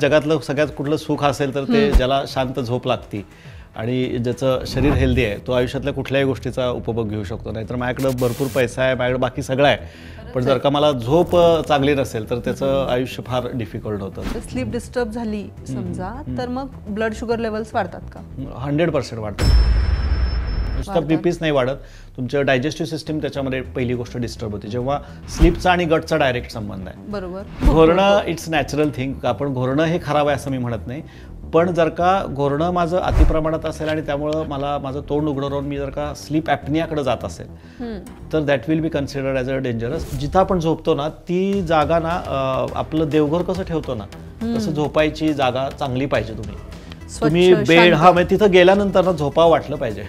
जगातलं सगळ्यात कुठलं सुख असेल तर ते ज्याला शांत झोप लागती आणि ज्याचं शरीर हेल्दी आहे तो आयुष्यातल्या कुठल्याही गोष्टीचा उपभोग घेऊ शकतो. नाहीतर माझ्याकडं भरपूर पैसा आहे, माझ्याकडे बाकी सगळं आहे, पण जर का मला झोप चांगली नसेल तर त्याचं आयुष्य फार डिफिकल्ट होतं. स्लीप डिस्टर्ब झाली समजा तर मग ब्लड शुगर लेवल्स वाढतात का? 100% वाढतात. नुसतं बीपीच नाही वाढत, तुमचं डायजेस्टिव्ह सिस्टीम त्याच्यामध्ये पहिली गोष्ट डिस्टर्ब होते. जेव्हा स्लीपचा आणि गटचा डायरेक्ट संबंध आहे. बरोबर. घोरणं इट्स नॅचरल थिंग. आपण घोरणं हे खराब आहे असं मी म्हणत नाही, पण जर का घोरणं माझं अतिप्रमाणात असेल आणि त्यामुळं मला माझं तोंड उघडं राहून मी जर का स्लीप ॲपनियाकडे जात असेल तर that will be considered as a dangerous. जिथं आपण झोपतो ना ती जागा ना आपलं देवघर कसं ठेवतो ना तसं झोपायची जागा चांगली पाहिजे. तुम्ही बेड म्हणजे तिथं गेल्यानंतर ना झोपावं वाटलं पाहिजे.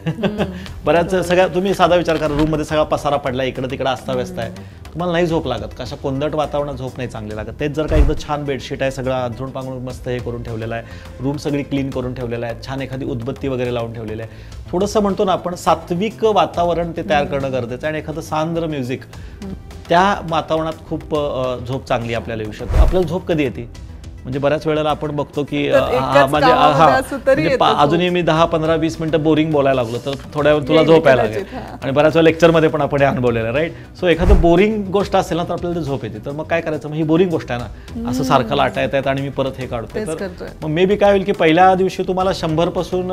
बऱ्याच सगळ्या तुम्ही साधा विचार करा, रूममध्ये सगळा पसारा पडला, इकडं तिकडं अस्ताव्यस्त आहे, तुम्हाला नाही झोप लागत. कशा कोंदट वातावरणात झोप नाही चांगली लागत. तेच जर का एकदम छान बेडशीट आहे, सगळं अंथरूण पांघरूण मस्त हे करून ठेवलेलं आहे, रूम सगळी क्लीन करून ठेवलेलं आहे, छान एखादी उदबत्ती वगैरे लावून ठेवलेली आहे, थोडंसं म्हणतो ना आपण सात्विक वातावरण ते तयार करणं गरजेचं आहे. आणि एखादं सांद्र म्युझिक, त्या वातावरणात खूप झोप चांगली आपल्याला येऊ शकते. आपल्याला झोप कधी येते म्हणजे बऱ्याच वेळेला आपण बघतो की अजूनही मी 10, 15, 20 मिनिटं बोरिंग बोलायला लागलो तर थोड्या वेळ तुला झोप यायला लागेल. आणि बऱ्याच वेळा लेक्चरमध्ये पण आपण हे अनुभवलेलं राईट. सो एखादं बोरिंग गोष्ट असेल ना तर आपल्याला झोप येते. तर मग काय करायचं, मग ही बोरिंग गोष्ट आहे ना, असं सारखं लाटा येत आहेत आणि मी परत हे काढतोय. तर मग मे बी काय होईल की पहिल्या दिवशी तुम्हाला 100 पासून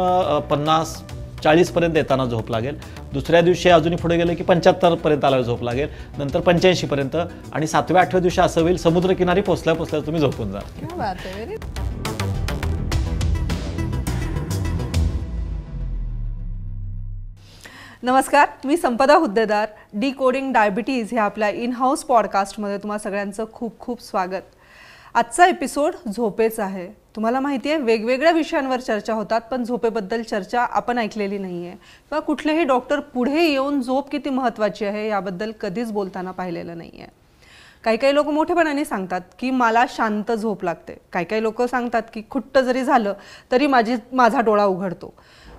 50, 40 पर्यंत येताना झोप लागेल. दुसऱ्या दिवशी अजूनही पुढे गेले की 75 पर्यंत आला झोप लागेल, नंतर 85 पर्यंत, आणि 7व्या 8व्या दिवशी असं होईल समुद्रकिनारी पोचल्या तुम्ही झोपून जा. नमस्कार, मी संपदा हुद्देदार. डिकोडिंग डायबिटीज हे आपल्या इन हाऊस पॉडकास्टमध्ये तुम्हा सगळ्यांचं खूप खूप स्वागत. आजचा एपिसोड झोपेचा आहे. तुम्हाला माहिती आहे वेगवेगळ्या विषयांवर चर्चा होतात, पण झोपेबद्दल चर्चा आपण ऐकलेली नाही आहे किंवा कुठलेही डॉक्टर पुढे येऊन झोप किती महत्त्वाची आहे याबद्दल कधीच बोलताना पाहिलेलं नाही आहे. काही लोक मोठेपणाने सांगतात की मला शांत झोप लागते. काही लोक सांगतात की खुट्ट जरी झालं तरी माझा डोळा उघडतो.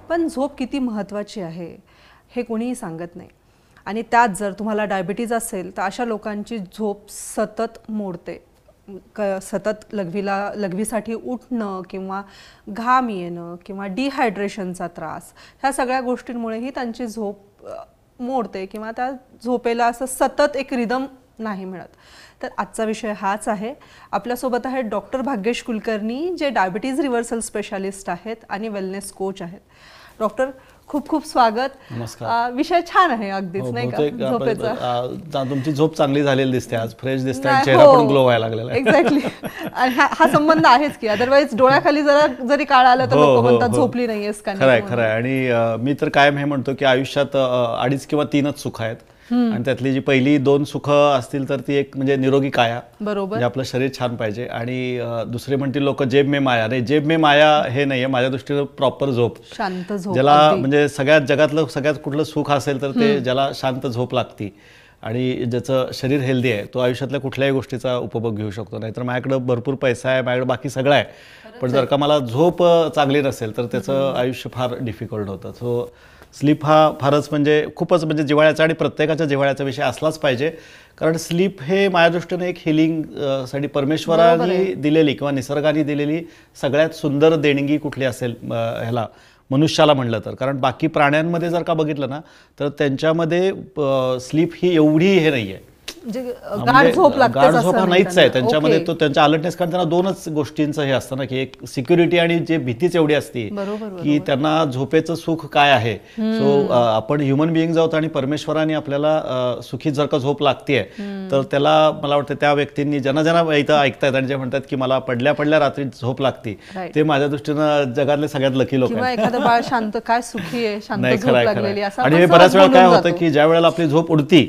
पण झोप किती महत्त्वाची आहे हे कोणीही सांगत नाही. आणि त्यात जर तुम्हाला डायबिटीज असेल तर अशा लोकांची झोप सतत मोडते. सतत लघवीसाठी उठणं किंवा घाम येणं किंवा डिहायड्रेशनचा त्रास, ह्या सगळ्या गोष्टींमुळेही त्यांची झोप मोडते किंवा त्या झोपेला असं सतत एक रिदम नाही मिळत. तर आजचा विषय हाच आहे. आपल्यासोबत आहेत डॉक्टर भाग्येश कुलकर्णी, जे डायबिटीज रिव्हर्सल स्पेशालिस्ट आहेत आणि वेलनेस कोच आहेत. डॉक्टर, खूप खूप स्वागत. विषय छान आहे अगदीच, नाही का, झोपेचा. तुमची झोप चांगली झालेली दिसते, आज फ्रेश दिसते, चेहरा पण ग्लो व्हायला लागलेला. एक्झॅक्टली. हा संबंध आहेच की, अदरवाईज डोळ्याखाली जरी काळ आलं तर लोक म्हणतात झोपली नाहीयेस का. खरंय. आणि मी तर कायम हे म्हणतो की आयुष्यात 2 किंवा 3च सुख आहेत, आणि त्यातली जी पहिली 2 सुख असतील तर ती एक म्हणजे निरोगी काया, म्हणजे आपलं शरीर छान पाहिजे, आणि दुसरे म्हणतील लोक जेब में माया. नाही, जेब में माया हे नाहीये माझ्या दृष्टीनं. प्रॉपर झोप, शांत झोप, ज्याला म्हणजे जगातलं सगळ्यात कुठलं सुख असेल तर ते ज्याला शांत झोप लागती आणि ज्याचं शरीर हेल्दी आहे तो आयुष्यातल्या कुठल्याही गोष्टीचा उपभोग घेऊ शकतो. नाहीतर माझ्याकडे भरपूर पैसा आहे, माझ्याकडे बाकी सगळं आहे, पण जर का मला झोप चांगली नसेल तर त्याचं आयुष्य फार डिफिकल्ट होतं. सो स्लीप हा फारच म्हणजे खूपच म्हणजे जिव्हाळ्याचा आणि प्रत्येकाच्या जिव्हाळ्याचा विषय असलाच पाहिजे. कारण स्लीप हे माझ्या दृष्टीने एक हिलिंग साठी परमेश्वराने दिलेली किंवा निसर्गाने दिलेली सगळ्यात सुंदर देणगी कुठली असेल ह्याला, मनुष्याला म्हणलं तर. कारण बाकी प्राण्यांमध्ये जर का बघितलं ना तर त्यांच्यामध्ये स्लीप ही एवढी हे नाही आहे, गाढ झोप नाहीच आहे त्यांच्यामध्ये. तो त्यांच्या अलर्टनेस, कारण त्यांना 2च गोष्टींचं हे असतं ना, की एक सिक्युरिटी आणि जे भीतीच एवढी असते की त्यांना झोपेचं सुख काय आहे. सो आपण ह्युमन बिईंग आहोत आणि परमेश्वराने आपल्याला सुखी जर का झोप लागतेय तर त्याला मला वाटतं त्या व्यक्तींनी ज्यांना इथं ऐकतायत आणि जे म्हणतात की मला पडल्या रात्री झोप लागते, ते माझ्या दृष्टीनं जगातले सगळ्यात लकी लोक आहेत. शांत काय सुखी आहे, शांत झोप लागलेली. आणि बऱ्याच वेळा काय होतं की ज्या वेळेला आपली झोप उडती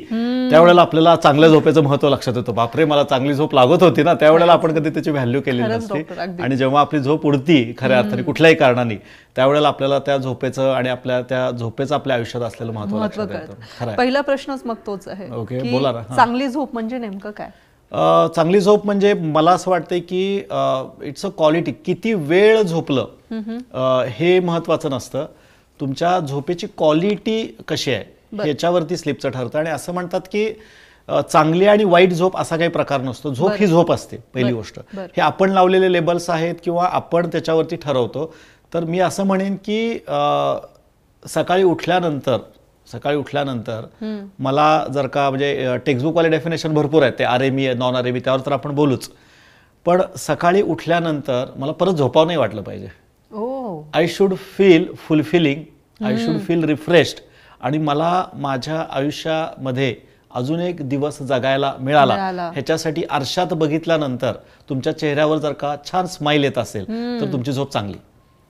त्यावेळेला आपल्याला चांगल्या झोपेचं महत्व लक्षात येतं. बापरे, मला चांगली झोप लागत होती ना, त्यावेळेला आपण कधी त्याची व्हॅल्यू केलेली नसते. आणि जेव्हा आपली झोप उडती खऱ्या अर्थाने कुठल्याही कारणाने, त्यावेळेला आपल्याला त्या झोपेचं आणि त्या झोपेचं आपल्या आयुष्यात असलेलं महत्व लक्षात येतं. पहिला प्रश्नच मग तोच आहे. ओके, बोला ना. चांगली झोप म्हणजे नेमकं काय? चांगली झोप म्हणजे मला असं वाटतंय की इट्स अ क्वालिटी. किती वेळ झोपलं हे महत्वाचं नसतं, तुमच्या झोपेची क्वालिटी कशी आहे ह्याच्यावरती स्लीपचं ठरतं. आणि असं म्हणतात की चांगली आणि वाईट झोप असा काही प्रकार नसतो. झोप ही झोप असते पहिली गोष्ट. हे आपण लावलेले लेबल्स आहेत किंवा आपण त्याच्यावरती ठरवतो. तर मी असं म्हणेन की सकाळी उठल्यानंतर मला जर का म्हणजे टेक्स्टबुकवाले डेफिनेशन भरपूर आहेत, ते आरएमई नॉन आरएमई त्यावर तर आपण बोलूच, पण सकाळी उठल्यानंतर मला परत झोपावं नाही वाटलं पाहिजे. I should feel fulfilling, I should feel refreshed, आणि मला माझ्या आयुष्यामध्ये अजून एक दिवस जगायला मिळाला ह्याच्यासाठी आरशात बघितल्यानंतर तुमच्या चेहऱ्यावर जर का छान स्माइल येत असेल तर तुमची झोप चांगली.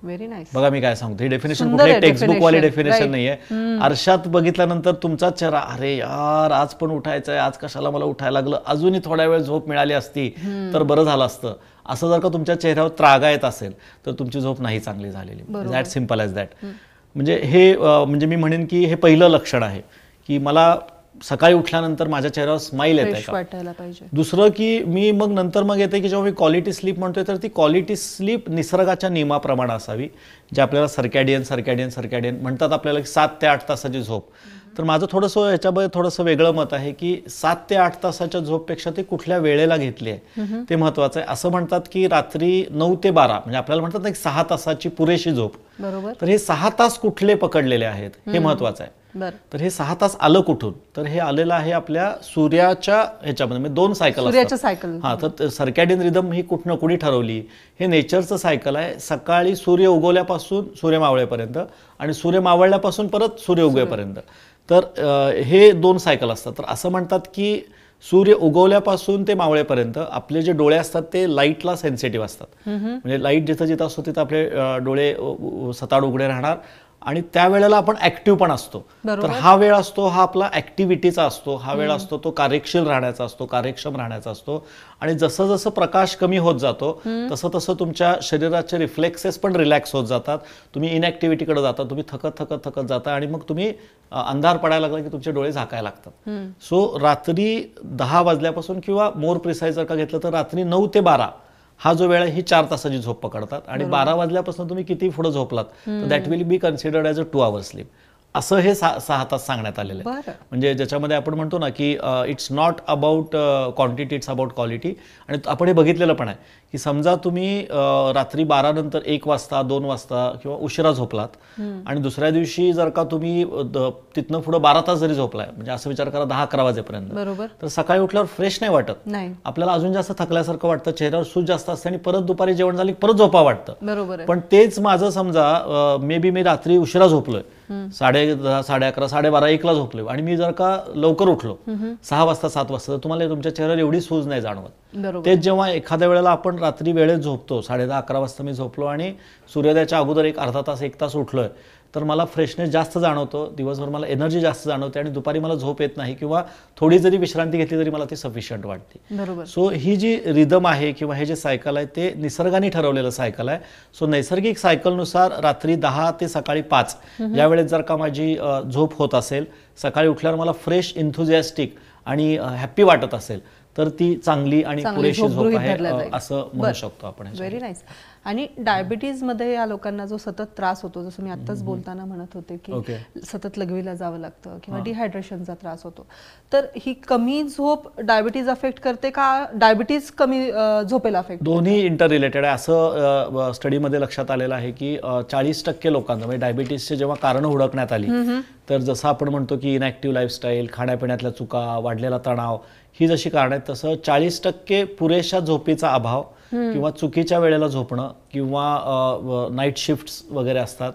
Very nice. बघा मी काय सांगतो, ही डेफिनेशन कुठली टेक्स्टबुक वाली डेफिनेशन नाहीये. आरशात बघितल्यानंतर तुमचा चेहरा, अरे यार आज पण उठायचंय, आज कशाला मला उठायला लागलं, अजूनही थोड्या वेळ झोप मिळाली असती तर बरं झालं असतं, असं जर का तुमच्या चेहऱ्यावर त्रागा येत असेल तर तुमची झोप नाही चांगली झालेली. That simple as that. म्हणजे हे म्हणजे मी म्हणेन की हे पहिलं लक्षण आहे की मला सकाळी उठल्यानंतर माझ्या चेहऱ्यावर स्माइल येते का. दुसरं की मी मग येते की जेव्हा मी क्वालिटी स्लीप म्हणतोय तर ती क्वालिटी स्लीप निसर्गाच्या नियमाप्रमाणे असावी, जे आपल्याला सर्कॅडियन म्हणतात आपल्याला की 7 ते 8 तासाची झोप. तर माझं थोडंसं याच्याबद्दल थोडंसं वेगळं मत आहे की 7 ते 8 तासाच्या झोपपेक्षा ते कुठल्या वेळेला घेतली आहे ते महत्वाचं आहे. असं म्हणतात की रात्री 9 ते 12 म्हणजे आपल्याला म्हणतात ना की 6 तासाची पुरेशी झोप. तर हे 6 तास कुठले पकडलेले आहेत हे महत्वाचं आहे. तर हे 6 तास आलं कुठून, तर हे आलेलं आहे आपल्या सूर्याच्या ह्याच्यामध्ये, म्हणजे 2 सायकल. हा, तर सर्कॅडियन रिदम ही कुठनं कुणी ठरवली, हे नेचरचं सायकल आहे. सकाळी सूर्य उगवल्यापासून सूर्य मावळेपर्यंत आणि सूर्य मावळल्यापासून परत सूर्य उगवेपर्यंत. तर हे 2 सायकल असतात. तर असं म्हणतात की सूर्य उगवल्यापासून ते मावळेपर्यंत आपले जे डोळे असतात ते लाईटला सेन्सिटिव्ह असतात. म्हणजे लाईट जिथं जिथं असतो तिथं आपले डोळे सताड उघडे राहणार आणि त्यावेळेला आपण ऍक्टिव्ह पण असतो. तर हा वेळ असतो हा आपला ऍक्टिव्हिटीचा असतो, हा वेळ असतो तो कार्यक्षम राहण्याचा असतो. आणि जसं जसं प्रकाश कमी होत जातो तसं तसं तुमच्या शरीराचे रिफ्लेक्सेस पण रिलॅक्स होत जातात. तुम्ही इनॅक्टिव्हिटीकडे जाता, तुम्ही थकत जाता आणि मग तुम्ही अंधार पडायला लागला की तुमचे डोळे झाकायला लागतात. सो रात्री 10 वाजल्यापासून किंवा मोर प्रिसाईज जर का घेतलं तर रात्री 9 ते 12 हा जो वेळ आहे ही 4 तासाची झोप पकडतात. आणि 12 वाजल्यापासून तुम्ही किती पुढे झोपलात तर that will be considered as a 2 hour sleep. असं हे 6 तास सांगण्यात आलेलं आहे. म्हणजे ज्याच्यामध्ये आपण म्हणतो ना की it's not about quantity, it's about quality. आणि आपण हे बघितलेलं पण आहे की समजा तुम्ही रात्री 12 नंतर 1 वाजता 2 वाजता किंवा उशिरा झोपलात आणि दुसऱ्या दिवशी जर का तुम्ही तिथनं पुढे 12 तास जरी झोपलाय, म्हणजे असं विचार करा 10-11 वाजेपर्यंत, तर सकाळी उठल्यावर फ्रेश नाही वाटत, आपल्याला अजून जास्त थकल्यासारखं वाटतं, चेहऱ्यावर सूज जास्त असते आणि परत दुपारी जेवण झाली परत झोपा वाटतं. पण तेच माझं समजा मे बी मी रात्री उशिरा झोपलोय, 10:30, 11:30, 12:30, 1ला झोपलोय आणि मी जर का लवकर उठलो 6 वाजता 7 वाजता तर तुम्हाला तुमच्या चेहऱ्यावर एवढी सूज नाही जाणवत. तेच जेव्हा एखाद्या वेळेला आपण रात्री वेळेत झोपतो, 10:30, 11 वाजता मी झोपलो आणि सूर्योदयाच्या अगोदर 1 अर्धा तास 1 तास उठलोय तर मला फ्रेशनेस जास्त जाणवतो, दिवसभर मला एनर्जी जास्त जाणवते आणि दुपारी मला झोप येत नाही किंवा थोडी जरी विश्रांती घेतली तरी मला ती सफिशियंट वाटते. सो ही जी रिदम आहे किंवा हे जे सायकल आहे ते निसर्गाने ठरवलेलं सायकल आहे. सो नैसर्गिक सायकलनुसार रात्री 10 ते सकाळी 5 या वेळेत जर का माझी झोप होत असेल, सकाळी उठल्यावर मला फ्रेश, इन्थुझियास्टिक आणि हॅप्पी वाटत असेल तर ती चांगली आणि पुरेशी झोप आहे असं म्हणू शकतो आपण. Very nice. आणि डायबिटीजमध्ये या लोकांना जो सतत त्रास होतो, जसं मी आत्ताच बोलताना म्हणत होते की सतत लघवीला जावं लागतं किंवा डिहायड्रेशनचा त्रास होतो, तर ही कमी झोप डायबिटीज अफेक्ट करते का डायबिटीज कमी झोपेला अफेक्ट? दोन्ही इंटर रिलेटेड आहे. असं स्टडीमध्ये लक्षात आलेलं आहे की 40% लोकांना म्हणजे डायबिटीजचे जेव्हा कारणं हुडकण्यात आली तर जसं आपण म्हणतो की इनॅक्टिव्ह लाईफस्टाईल, खाण्यापिण्यातल्या चुका, वाढलेला तणाव ही जशी कारणं आहेत तसं 40% पुरेशा झोपेचा अभाव किंवा चुकीच्या वेळेला झोपणं किंवा नाईट शिफ्ट्स वगैरे असतात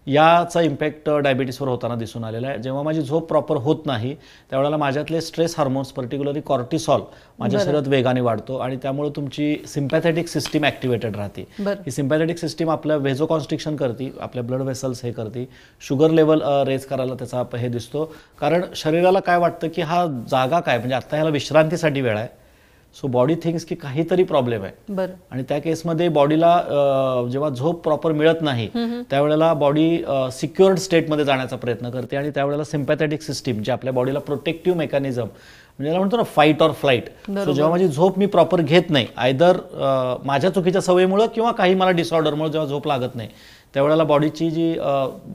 याचा इम्पॅक्ट डायबिटीसवर होताना दिसून आलेला आहे. जेव्हा माझी झोप प्रॉपर होत नाही त्यावेळेला माझ्यातले स्ट्रेस हार्मोन्स पर्टिक्युलरली कॉर्टिसॉल माझ्या शरीरात वेगाने वाढतो आणि त्यामुळे तुमची सिम्पॅथेटिक सिस्टीम ॲक्टिवेटेड राहते. ही सिम्पॅथेटिक सिस्टीम आपलं व्हेझोकॉन्स्ट्रिक्शन करते, आपल्या ब्लड वेसल्स हे करते, शुगर लेवल रेज करायला त्याचा हे दिसतो. कारण शरीराला काय वाटतं की हा जागा काय म्हणजे आता ह्याला विश्रांतीसाठी वेळ आहे. सो बॉडी थिंक्स की काहीतरी प्रॉब्लेम आहे आणि त्या केसमध्ये बॉडीला जेव्हा झोप प्रॉपर मिळत नाही त्यावेळेला बॉडी सिक्युअर्ड स्टेटमध्ये जाण्याचा प्रयत्न करते आणि त्यावेळेला सिम्पॅथेटिक सिस्टीम जे आपल्या बॉडीला प्रोटेक्टिव्ह मेकॅनिझम म्हणजे याला म्हणतो ना फाईट ऑर फ्लाईट. सो जेव्हा माझी झोप मी प्रॉपर घेत नाही, आयदर माझ्या चुकीच्या सवयीमुळे किंवा काही मला डिसऑर्डरमुळे जेव्हा झोप लागत नाही त्यावेळेला बॉडीची जी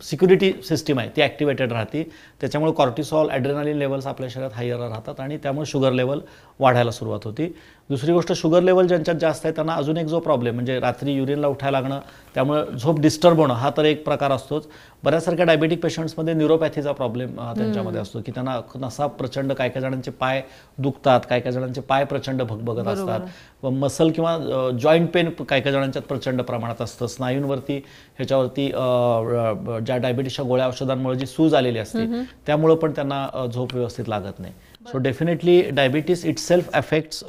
सिक्युरिटी सिस्टीम आहे ती ॲक्टिवेटेड राहते. त्याच्यामुळे कॉर्टिसॉल ॲड्रेनालिन लेवल्स आपल्या शरीरात हायर राहतात आणि त्यामुळे शुगर लेवल वाढायला सुरुवात होती. दुसरी गोष्ट, शुगर लेवल ज्यांच्यात जास्त आहे त्यांना अजून एक जो प्रॉब्लेम म्हणजे रात्री युरिनला उठायला लागणं, त्यामुळे झोप डिस्टर्ब होणं, हा तर एक प्रकार असतोच. बऱ्याचसारख्या डायबेटिक पेशंट्समध्ये न्यूरोपॅथीचा प्रॉब्लेम त्यांच्यामध्ये असतो की त्यांना नसा प्रचंड, काही काही जणांचे पाय दुखतात, काही काही जणांचे पाय प्रचंड भगभगत असतात, व मसल किंवा जॉईंट पेन काही काही जणांच्यात प्रचंड प्रमाणात असतं. स्नायूंवरती ह्याच्यावरती ज्या डायबिटीसच्या गोळ्या औषधांमुळे जी सूज आलेली असते त्यामुळं पण त्यांना झोप व्यवस्थित लागत नाही. So definitely diabetes itself affects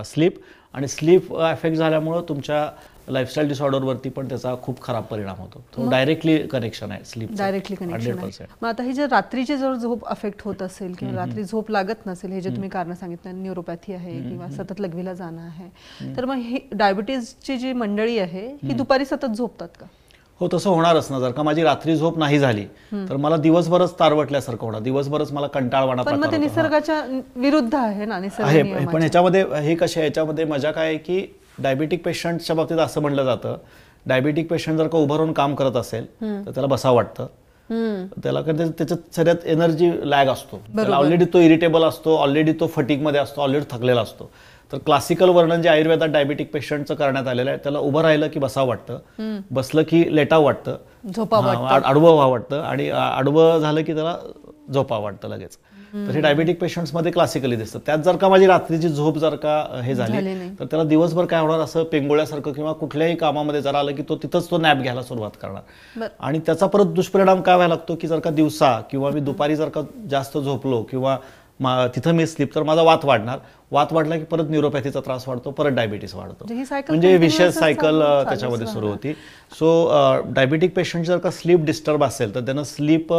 sleep, आणि स्लीप अफेक्ट झाल्यामुळं तुमच्या लाईफस्टाईल डिसऑर्डरवरती पण त्याचा खूप खराब परिणाम होतो. तो डायरेक्टली कनेक्शन आहे स्लीप, डायरेक्टली कनेक्शन आहे. मग आता ही जर रात्रीची जर झोप अफेक्ट होत असेल किंवा रात्री झोप लागत नसेल, हे जे तुम्ही कारण सांगितलं, न्यूरोपॅथी आहे किंवा सतत लघवीला जाणं आहे, तर मग ही डायबिटीजची जी मंडळी आहे ही दुपारी सतत झोपतात का? हो, तसं होणारच ना. जर का माझी रात्री झोप नाही झाली तर मला दिवसभरच तारवटल्यासारखं होणार, दिवसभरच मला कंटाळवाणा पण मग ते निसर्गाच्या विरुद्ध आहे ना, निसर्ग आहे. नियमाच्या. पण ह्याच्यामध्ये हे कसे, याच्यामध्ये मजा काय आहे की डायबिटिक पेशंटच्या बाबतीत असं म्हणलं जातं, डायबिटिक पेशंट जर का उभं राहून काम करत असेल तर त्याला बसावं वाटतं. त्याला त्याच्यात सगळ्यात एनर्जी लॅग असतो, त्याला ऑलरेडी तो इरिटेबल असतो, ऑलरेडी तो फटीकमध्ये असतो, ऑलरेडी थकलेला असतो. तर क्लासिकल वर्णन जे आयुर्वेदात डायबिटिक पेशंटचं करण्यात आलेलं आहे, त्याला उभं राहिलं की बसावं वाटतं, बसलं की लेटावं वाटतं, आडवं व्हावं वाटतं, आणि आडवं झालं की त्याला झोपावं वाटतं लगेच. तर हे डायबिटिक पेशंट्समध्ये क्लासिकली दिसतं. त्यात जर का माझी रात्रीची झोप जर का हे झाली तर त्याला दिवसभर काय होणार, असं पेंगोळ्यासारखं किंवा कुठल्याही कामामध्ये जर आलं की तो तिथंच तो नॅप घ्यायला सुरुवात करणार. आणि त्याचा परत दुष्परिणाम काय व्हायला लागतो की जर का दिवसा किंवा मी दुपारी जर का जास्त झोपलो किंवा तिथं मी स्लीप, तर माझा वात वाढणार, वात वाढला की परत न्यूरोपॅथीचा त्रास वाढतो, परत डायबिटीस वाढतो, म्हणजे विशेष सायकल त्याच्यामध्ये सुरू होती. सो डायबिटिक पेशंट जर का स्लीप डिस्टर्ब असेल तर त्यांना स्लीप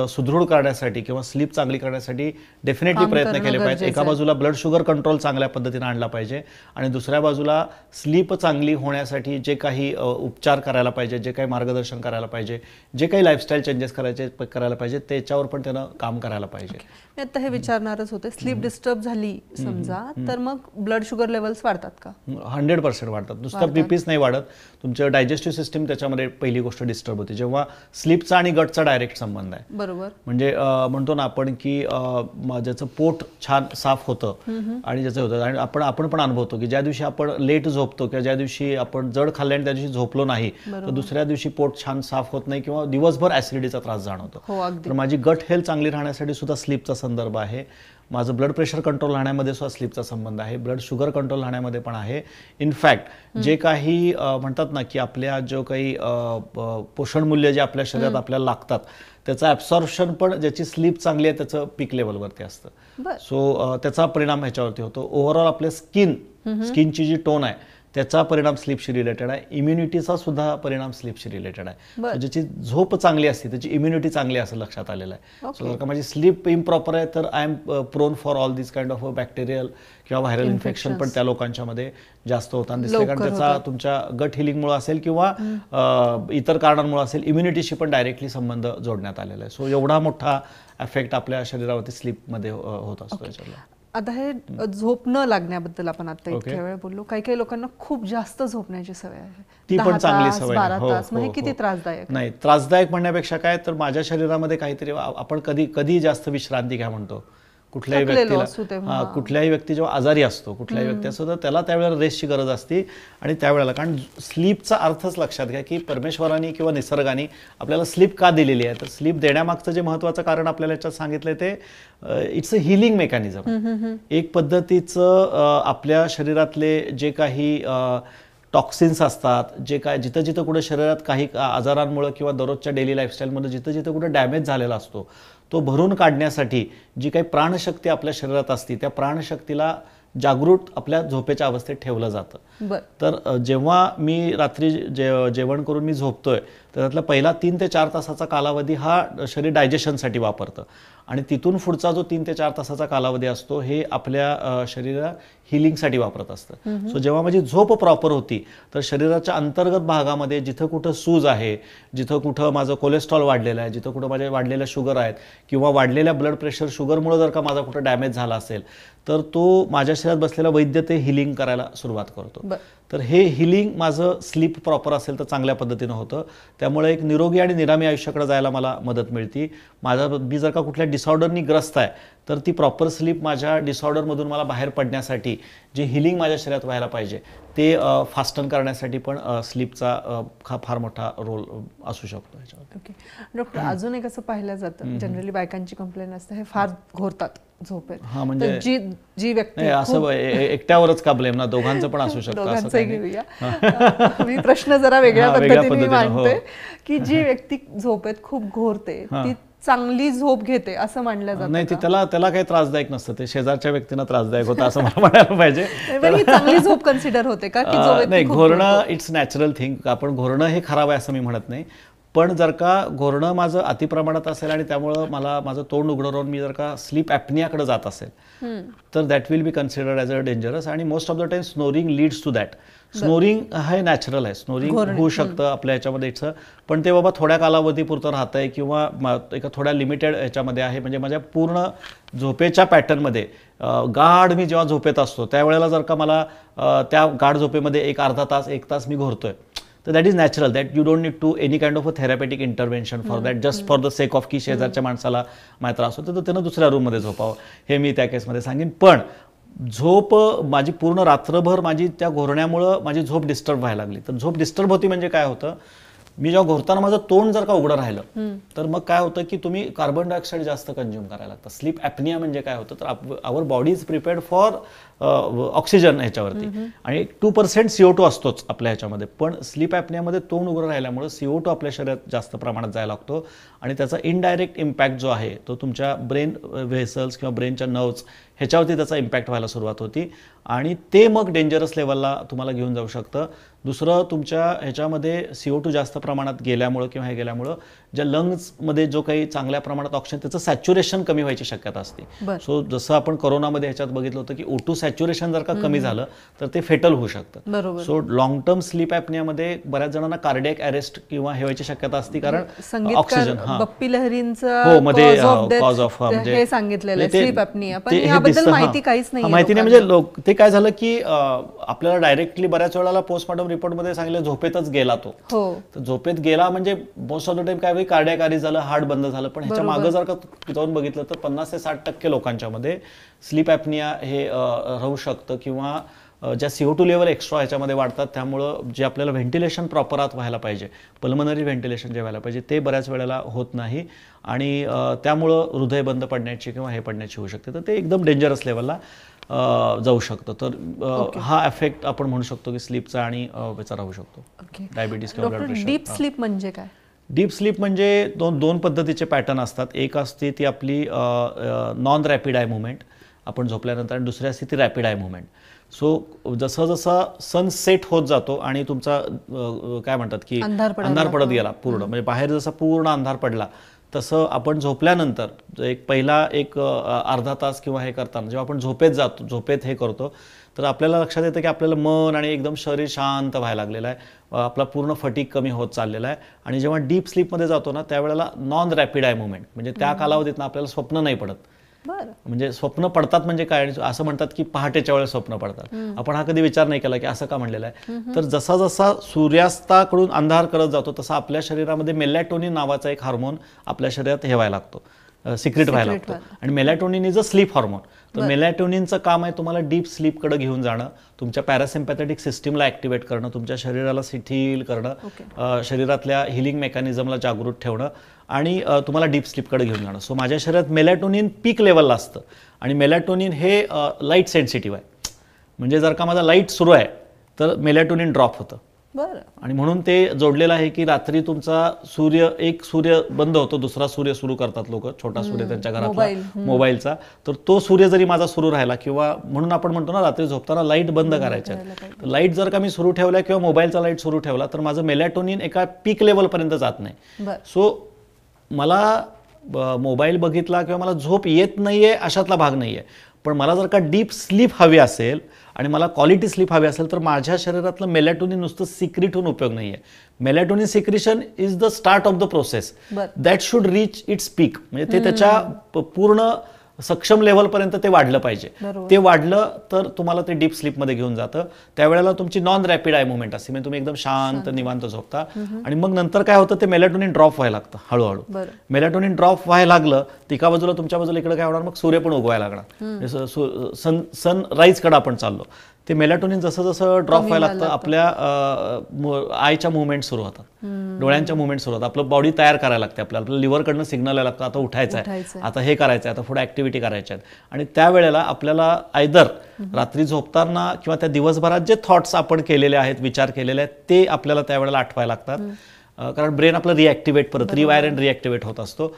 सुदृढ करण्यासाठी किंवा स्लीप चांगली करण्यासाठी डेफिनेटली प्रयत्न केले पाहिजेत. एका बाजूला ब्लड शुगर कंट्रोल चांगल्या पद्धतीने आणला पाहिजे आणि दुसऱ्या बाजूला स्लीप चांगली होण्यासाठी जे काही उपचार करायला पाहिजे, जे काही मार्गदर्शन करायला पाहिजे, जे काही लाईफस्टाईल चेंजेस करायला पाहिजे, त्याच्यावर पण त्यानं काम करायला पाहिजे. मी आता हे विचारणारच होते, स्लीप डिस्टर्ब झाली समजा तर मग ब्लड शुगर लेवल्स वाढतात का? 100% वाढतात. नुसतं बीपीच नाही वाढत, तुमचं डायजेस्टिव्ह सिस्टीम त्याच्यामध्ये पहिली गोष्ट डिस्टर्ब होते, जेव्हा स्लीपचा आणि गटचा डायरेक्ट संबंध आहे. बरोबर. म्हणजे म्हणतो ना आपण की ज्याचं पोट छान साफ होतं आणि ज्याचं होतं, आणि आपण पण अनुभवतो की ज्या दिवशी आपण लेट झोपतो किंवा ज्या दिवशी आपण जड खाल्ले आणि त्या दिवशी झोपलो नाही तर दुसऱ्या दिवशी पोट छान साफ होत नाही किंवा दिवसभर ऍसिडिटीचा त्रास जाणवतो. तर माझी गट हेल्थ चांगली राहण्यासाठी सुद्धा स्लीपचा संदर्भ आहे. माझं ब्लड प्रेशर कंट्रोल राहण्यामध्ये सुद्धा स्लीपचा संबंध आहे, ब्लड शुगर कंट्रोल राहण्यामध्ये पण आहे. इनफॅक्ट जे काही म्हणतात ना की आपल्या जो काही पोषण मूल्य जे आपल्या शरीरात आपल्याला लागतात त्याचं ॲब्सॉर्प्शन पण, ज्याची स्लीप चांगली आहे त्याचं पीक लेवलवरती असतं. सो त्याचा परिणाम ह्याच्यावरती होतो. ओव्हरऑल आपल्या स्किनची जी टोन आहे त्याचा परिणाम स्लीपशी रिलेटेड आहे. इम्युनिटीचा सुद्धा परिणाम स्लीपशी रिलेटेड आहे. ज्याची झोप चांगली असते त्याची इम्युनिटी चांगली असं लक्षात आलेलं आहे. सो जर का माझी स्लीप इम्प्रॉपर आहे तर I am prone for all this kind of bacterial किंवा व्हायरल इन्फेक्शन पण त्या लोकांच्या मध्ये जास्त होताना दिसते, कारण त्याचा तुमच्या गट हिलिंगमुळे असेल किंवा इतर कारणांमुळे असेल, इम्युनिटीशी पण डायरेक्टली संबंध जोडण्यात आलेला आहे. सो एवढा मोठा इफेक्ट आपल्या शरीरावरती स्लीपमध्ये होत असतो याच्याला. आता हे झोप न लागण्याबद्दल आपण आता इतक्या वेळ बोललो, काही काही लोकांना खूप जास्त झोपण्याची सवय आहे, ती पण चांगली सवय 12 तास, म्हणजे किती त्रासदायक? नाही, त्रासदायक म्हणण्यापेक्षा काय तर माझ्या शरीरामध्ये काहीतरी, आपण कधी जास्त विश्रांती घ्या म्हणतो कुठल्याही व्यक्तीला, कुठल्याही व्यक्ती जेव्हा आजारी असतो, कुठल्याही व्यक्ती असतो तर त्याला त्यावेळेला रेस्टची गरज असते. आणि त्यावेळेला, कारण स्लीपचा अर्थच लक्षात घ्या की परमेश्वराने किंवा निसर्गाने आपल्याला स्लीप का दिलेली आहे, तर स्लीप देण्यामागचं जे महत्त्वाचं कारण आपल्याला याच्यात सांगितलंय ते इट्स अ हिलिंग मेकॅनिझम. एक पद्धतीचं आपल्या शरीरातले जे काही टॉक्सिन्स असतात, जे काय जिथं जिथं कुठे शरीरात काही आजारांमुळे किंवा दररोजच्या डेली लाईफस्टाईलमध्ये जिथं जिथं कुठे डॅमेज झालेला असतो तो भरून काढण्यासाठी जी काही प्राणशक्ती आपल्या शरीरात असते त्या प्राणशक्तीला जागृत आपल्या झोपेच्या अवस्थेत ठेवलं जातं. तर जेव्हा मी रात्री जेवण करून मी झोपतोय तर त्यातला पहिला 3 ते 4 तासाचा कालावधी हा शरीर डायजेशनसाठी वापरतं आणि तिथून पुढचा जो 3 ते 4 तासाचा कालावधी असतो हे आपल्या शरीराला हिलिंगसाठी वापरत असतं. सो जेव्हा माझी झोप प्रॉपर होती तर शरीराच्या अंतर्गत भागामध्ये जिथं कुठं सूज आहे, जिथं कुठं माझं कोलेस्ट्रॉल वाढलेलं आहे, जिथं कुठं माझ्या वाढलेल्या शुगर आहेत किंवा वाढलेल्या ब्लड प्रेशर शुगरमुळे जर का माझा कुठं डॅमेज झाला असेल तर तो माझ्या शरीरात बसलेला वैद्य ते हिलिंग करायला सुरुवात करतो. तर हे हिलिंग माझं स्लीप प्रॉपर असेल तर चांगल्या पद्धतीनं होतं. त्यामुळे एक निरोगी आणि निरामी आयुष्याकडे जायला मला मदत मिळते. मी जर का कुठल्या डिसऑर्डरनी ग्रस्त आहे तर ती प्रॉपर स्लीप माझ्या डिसऑर्डरमधून मला बाहेर पडण्यासाठी जे हिलिंग माझ्या शरीरात व्हायला पाहिजे ते फास्टन करण्यासाठी पण स्लीपचा फार मोठा रोल असू शकतो याच्यावर. ओके डॉक्टर, अजून एक असं पाहिलं जातं, जनरली बायकांची कंप्लेंट असते हे फार घोरतात झोपेत. हा म्हणजे तर जी व्यक्ती असं एकट्यावरच का ब्लेम ना, दोघांचं पण असू शकतं. असं दोघांचंही घेऊया. मी प्रश्न जरा वेगळ्या पद्धतीने मांडते की जी व्यक्ती झोपेत खूप घोरते ती चांगली झोप घेते असं मानलं जातं. नाही, त्याला काही त्रासदायक नसतं, ते शेजारच्या व्यक्तींना त्रासदायक होतं असं मला म्हणायला पाहिजे. चांगली झोप कन्सिडर होते का की नाही, घोरणं इट्स नॅचरल थिंग. आपण घोरणं हे खराब आहे असं मी म्हणत नाही, पण जर का घोरणं माझं अतिप्रमाणात असेल आणि त्यामुळं माझं तोंड उघडं राहून मी जर का स्लीप ॲपनियाकडे जात असेल तर that will be considered as a dangerous. आणि most of the time snoring leads to that. Snoring हे नॅचरल आहे, स्नोरिंग होऊ शकतं आपल्या ह्याच्यामध्ये इट्स, पण ते बाबा थोड्या कालावधीपुरतं राहत आहे किंवा एका थोड्या लिमिटेड ह्याच्यामध्ये आहे. म्हणजे माझ्या पूर्ण झोपेच्या पॅटर्नमध्ये गाढ मी जेव्हा झोपेत असतो त्यावेळेला जर का मला त्या गाढ झोपेमध्ये एक अर्धा तास 1 तास मी घोरतोय तर that is natural. That you don't need to any kind of a therapeutic intervention for that, just for the sake of की शेजारच्या माणसाला माझा त्रास होतो तर त्यानं दुसऱ्या रूममध्ये झोपावं, हे मी त्या केसमध्ये सांगेन. पण झोप माझी पूर्ण रात्रभर माझी त्या घोरण्यामुळं माझी झोप डिस्टर्ब व्हायला लागली. तर झोप डिस्टर्ब होती म्हणजे काय होतं, मी जेव्हा घोरताना माझं तोंड जर का उघडं राहिलं तर मग काय होतं की तुम्ही कार्बन डायऑक्साईड जास्त कंझ्युम करायला लागतं. स्लीप ॲपनिया म्हणजे काय होतं तर our body is prepared for oxygen ह्याच्यावरती आणि 2% CO2 असतोच आपल्या ह्याच्यामध्ये. पण स्लीप ॲपनियामध्ये तोंड उघडं राहिल्यामुळे CO2 आपल्या शरीरात जास्त प्रमाणात जायला लागतो आणि त्याचा इनडायरेक्ट इम्पॅक्ट जो आहे तो तुमच्या ब्रेन व्हेसल्स किंवा ब्रेनच्या नर्व्स ह्याच्यावरती त्याचा इम्पॅक्ट व्हायला सुरुवात होती आणि ते मग डेंजरस लेवलला तुम्हाला घेऊन जाऊ शकतं. दुसरं, तुमच्या ह्याच्यामध्ये CO2 जास्त प्रमाणात गेल्यामुळं किंवा हे गेल्यामुळं ज्या लंग्समध्ये जो काही चांगल्या प्रमाणात ऑक्सिजन त्याचं सॅच्युरेशन कमी व्हायची शक्यता असते. सो जसं आपण कोरोनामध्ये ह्याच्यात बघितलं होतं की O2 सॅच्युरेशन जर का कमी झालं तर ते फेटल होऊ शकतं. सो लॉंग टर्म स्लीप ॲपनियामध्ये बऱ्याच जणांना कार्डियक अरेस्ट किंवा हे व्हायची शक्यता असते कारण ऑक्सिजन बप्पी लहरींचं कॉज ऑफ हे सांगितलेलं स्लीप ॲपनिया, पण याबद्दल माहिती काहीच नाही. माहिती नाही म्हणजे ते काय झालं की आपल्याला डायरेक्टली बऱ्याच वेळेला पोस्टमॉर्टम रिपोर्टमध्ये सांगितलं झोपेतच गेला तो. तर झोपेत गेला म्हणजे मोस्ट ऑफ द टाइम काय कार्डियक अरेस्ट झालं, हार्ट बंद झालं. पण ह्याच्या मागं जर का जाऊन बघितलं तर 50 ते 60% लोकांच्या मध्ये स्लीप ॲपनिया हे राहू शकतं किंवा ज्या CO2 लेवल एक्स्ट्रा ह्याच्यामध्ये वाढतात त्यामुळं जे आपल्याला व्हेंटिलेशन प्रॉपर आत व्हायला पाहिजे, पल्मनरी व्हेंटिलेशन जे व्हायला पाहिजे ते बऱ्याच वेळेला होत नाही आणि त्यामुळं हृदय बंद पडण्याची किंवा हे पडण्याची होऊ शकते. तर ते एकदम डेंजरस लेवलला जाऊ शकतं. तर हा इफेक्ट आपण म्हणू शकतो की स्लीपचा आणि याचा राहू शकतो, डायबिटीज किंवा ब्लड प्रेशर. डीप स्लीप म्हणजे काय? डीप स्लीप म्हणजे दोन पद्धतीचे पॅटर्न असतात. एक असते ती आपली नॉन रॅपिड आय मुवमेंट आपण झोपल्यानंतर आणि दुसरी असते ती रॅपिड आय मुवमेंट. सो जसं जसं सन सेट होत जातो आणि तुमचा काय म्हणतात की अंधार पडत गेला पूर्ण, म्हणजे बाहेर जसा पूर्ण अंधार पडला तसं आपण झोपल्यानंतर पहिला अर्धा तास किंवा हे करताना जेव्हा आपण झोपेत हे करतो तर आपल्याला लक्षात येतं की आपल्याला मन आणि एकदम शरीर शांत व्हायला लागलेलं आहे, आपला पूर्ण फटीग कमी होत चाललेला आहे. आणि जेव्हा डीप स्लीपमध्ये जातो ना त्यावेळेला नॉन रॅपिड आय मुवमेंट म्हणजे त्या कालावधीत आपल्याला स्वप्न नाही पडत. म्हणजे स्वप्न पडतात म्हणजे काय, असं म्हणतात की पहाटेच्या वेळेस स्वप्न पडतात. आपण हा कधी विचार नाही केला की असं का म्हणलेलं आहे. तर जसा जसा सूर्यास्ताकडून अंधार करत जातो तसा आपल्या शरीरामध्ये मेलॅटोनिन नावाचा एक हार्मोन आपल्या शरीरात हे व्हायला लागतो, सिक्रेट व्हायला लागतो. आणि melatonin is a slip hormone. तर मेलॅटोनिनचं काम आहे तुम्हाला डीप स्लीपकडे घेऊन जाणं, तुमच्या पॅरासिम्पॅथेटिक सिस्टीमला ॲक्टिवेट करणं, तुमच्या शरीराला शिथिल करणं, शरीरातल्या हिलिंग मेकॅनिझमला जागृत ठेवणं आणि तुम्हाला डीप स्लीपकडे घेऊन जाणं. सो माझ्या शरीरात मेलॅटोनिन पीक लेवलला असतं आणि मेलॅटोनिन हे लाईट सेन्सिटिव्ह आहे. म्हणजे जर का माझा लाईट सुरू आहे तर मेलॅटोनिन ड्रॉप होतं. आणि म्हणून ते जोडलेलं आहे की रात्री तुमचा एक सूर्य बंद होतो, दुसरा सूर्य सुरू करतात लोक, छोटा सूर्य त्यांच्या घरातला मोबाईलचा. तर तो सूर्य जरी माझा सुरू राहिला किंवा म्हणून आपण म्हणतो ना रात्री झोपताना लाईट बंद करायच्या, तर लाईट जर का मी सुरू ठेवला किंवा मोबाईलचा लाईट सुरू ठेवला तर माझं मेलॅटोनिन एका पीक लेवलपर्यंत जात नाही. सो मला मोबाईल बघितला किंवा मला झोप येत नाहीये अशातला भाग नाहीये, पण मला जर का डीप स्लीप हवी असेल आणि मला क्वालिटी स्लीप हवी असेल तर माझ्या शरीरातलं मेलॅटोनिन नुसतं सिक्रेट होऊन उपयोग नाहीये. Melatonin secretion is the start of the process that should reach its peak. म्हणजे ते त्याच्या पूर्ण सक्षम लेव्हलपर्यंत ते वाढलं पाहिजे. ते वाढलं तर तुम्हाला ते डीप स्लीपमध्ये घेऊन जातं. त्यावेळेला तुमची नॉन रॅपिड आय मुवमेंट असते, म्हणजे तुम्ही एकदम शांत निवांत झोपता. आणि मग नंतर काय होतं, ते मेलॅटोनिन ड्रॉप व्हायला लागतं हळूहळू. मेलॅटोनिन ड्रॉप व्हायला लागलं, एका बाजूला तुमच्या बाजूला इकडे काय होणार, मग सूर्य पण उगवायला लागणार, सनराईजकडे आपण चाललो. ते मेलॅटोनिन जसं जसं ड्रॉप व्हायला लागतं, आपल्या आयच्या मुवमेंट सुरू होतात, डोळ्यांच्या मुवमेंट सुरू होतात, आपलं बॉडी तयार करायला लागते, आपल्याला लिव्हरकडनं सिग्नल यायला लागतं, आता उठायचं आहे, आता हे करायचं आहे, आता पुढे ऍक्टिव्हिटी करायच्या आहेत. आणि त्यावेळेला आपल्याला आयदर रात्री झोपताना किंवा त्या दिवसभरात जे थॉट्स आपण केलेले आहेत, विचार केलेले आहेत, ते आपल्याला त्यावेळेला आठवायला लागतात. कारण ब्रेन आपलं रिॲक्टिव्हेट परत रिवायर अँड रिॲक्टिव्हेट होत असतो.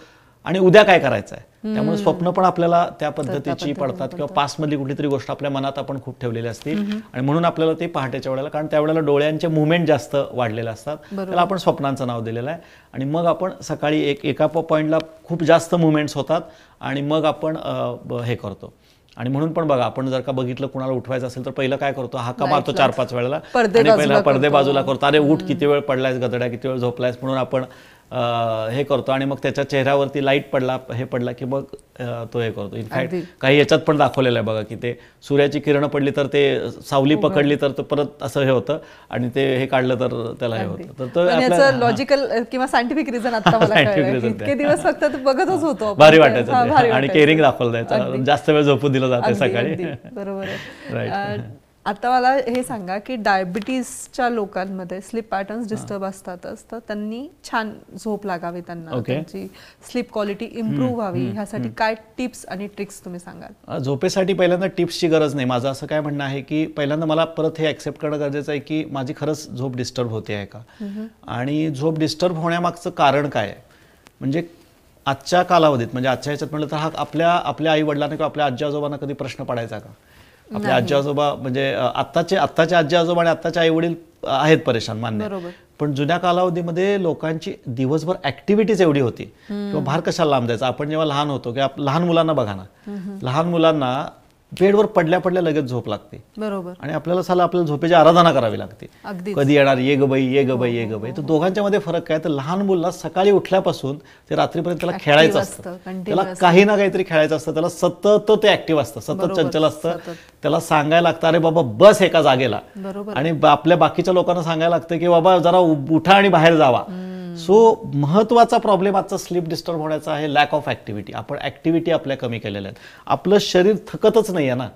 आणि उद्या काय करायचं आहे, त्यामुळे स्वप्न पण आपल्याला त्या पद्धतीची पडतात, किंवा पास्टमधली कुठली तरी गोष्ट आपल्या मनात आपण खूप ठेवलेली असते आणि म्हणून आपल्याला ते पहाटेच्या वेळेला, कारण त्यावेळेला डोळ्यांचे मुवमेंट जास्त वाढलेले असतात, त्याला आपण स्वप्नांचं नाव दिलेलं आहे. आणि मग आपण सकाळी एका पॉईंटला खूप जास्त मुवमेंट्स होतात आणि मग आपण हे करतो. आणि म्हणून पण बघा, आपण जर का बघितलं कुणाला उठवायचं असेल तर पहिलं काय करतो, हाका मारतो 4-5 वेळेला आणि पहिला पडदे बाजूला करतो, अरे उठ, किती वेळ पडलायस गदड्या, किती वेळ झोपलायस, म्हणून आपण हे करतो. आणि मग त्याच्या चेहऱ्यावरती लाईट पडला, हे पडला की मग तो हे करतो. इनफॅक्ट काही याच्यात पण दाखवलेलं आहे बघा, की ते सूर्याची किरणं पडली तर ते सावली पकडली तर परत असं हे होतं, आणि ते हे काढलं तर त्याला हे होतं. तर लॉजिकल किंवा सायंटिफिक रिझन आता मला कळलं. इतके दिवस फक्त बघतच होतो, भारी वाटायचं. आणि केअरिंग दाखवलं जायचं, जास्त वेळ झोपू दिलं जाते सकाळी. बरोबर आहे. आता मला हे सांगा की डायबिटीसच्या लोकांमध्ये स्लीप पॅटर्न्स डिस्टर्ब असतातच, तर त्यांनी छान झोप लागावी, त्यांना त्यांची स्लीप क्वालिटी इम्प्रूव्ह व्हावी, ह्यासाठी काय टिप्स आणि ट्रिक्स तुम्ही सांगाल? झोपेसाठी पहिल्यांदा टिप्सची गरज नाही. माझं असं काय म्हणणं आहे की पहिल्यांदा मला परत हे ऍक्सेप्ट करणं गरजेचं आहे की माझी खरंच झोप डिस्टर्ब होते आहे का, आणि झोप डिस्टर्ब होण्यामागचं कारण काय आहे. म्हणजे आजच्या कालावधीत, म्हणजे आजच्या ह्याच्यात म्हटलं तर हा आपल्या आई वडिलांना किंवा आपल्या आजी आजोबांना कधी प्रश्न पडायचा का? आपल्या आजी आजोबा, म्हणजे आत्ताचे आजी आजोबा आणि आत्ताचे आई वडील आहेत परेशान, मान्य, पण जुन्या कालावधीमध्ये लोकांची दिवसभर ऍक्टिव्हिटीज एवढी होती किंवा भार कशाला लांब द्यायचा. आपण जेव्हा लहान होतो, किंवा लहान मुलांना बघा ना, लहान मुलांना बेडवर पडल्या पडल्या लगेच झोप लागते, बरोबर, आणि आपल्याला झोपेची आराधना करावी लागते. कधी येणार, ये ग बाई, ये ग बाई, ये ग बाई. तर दोघांच्या मध्ये फरक काय, तर लहान मुलाला सकाळी उठल्यापासून ते रात्रीपर्यंत त्याला खेळायचं असतं, त्याला काही ना काहीतरी खेळायचं असतं, त्याला सतत ते ऍक्टिव्ह असतं, सतत चंचल असतं. त्याला सांगायला लागतं, अरे बाबा बस एका जागेला, आणि आपल्या बाकीच्या लोकांना सांगायला लागतं की बाबा जरा उठा आणि बाहेर जावा. सो महत्वाचा प्रॉब्लेम आजचा स्लीप डिस्टर्ब होण्याचा आहे लॅक ऑफ ऍक्टिव्हिटी. आपण ऍक्टिव्हिटी आपल्या कमी केलेल्या आहेत. आपलं शरीर थकतच नाहीये ना.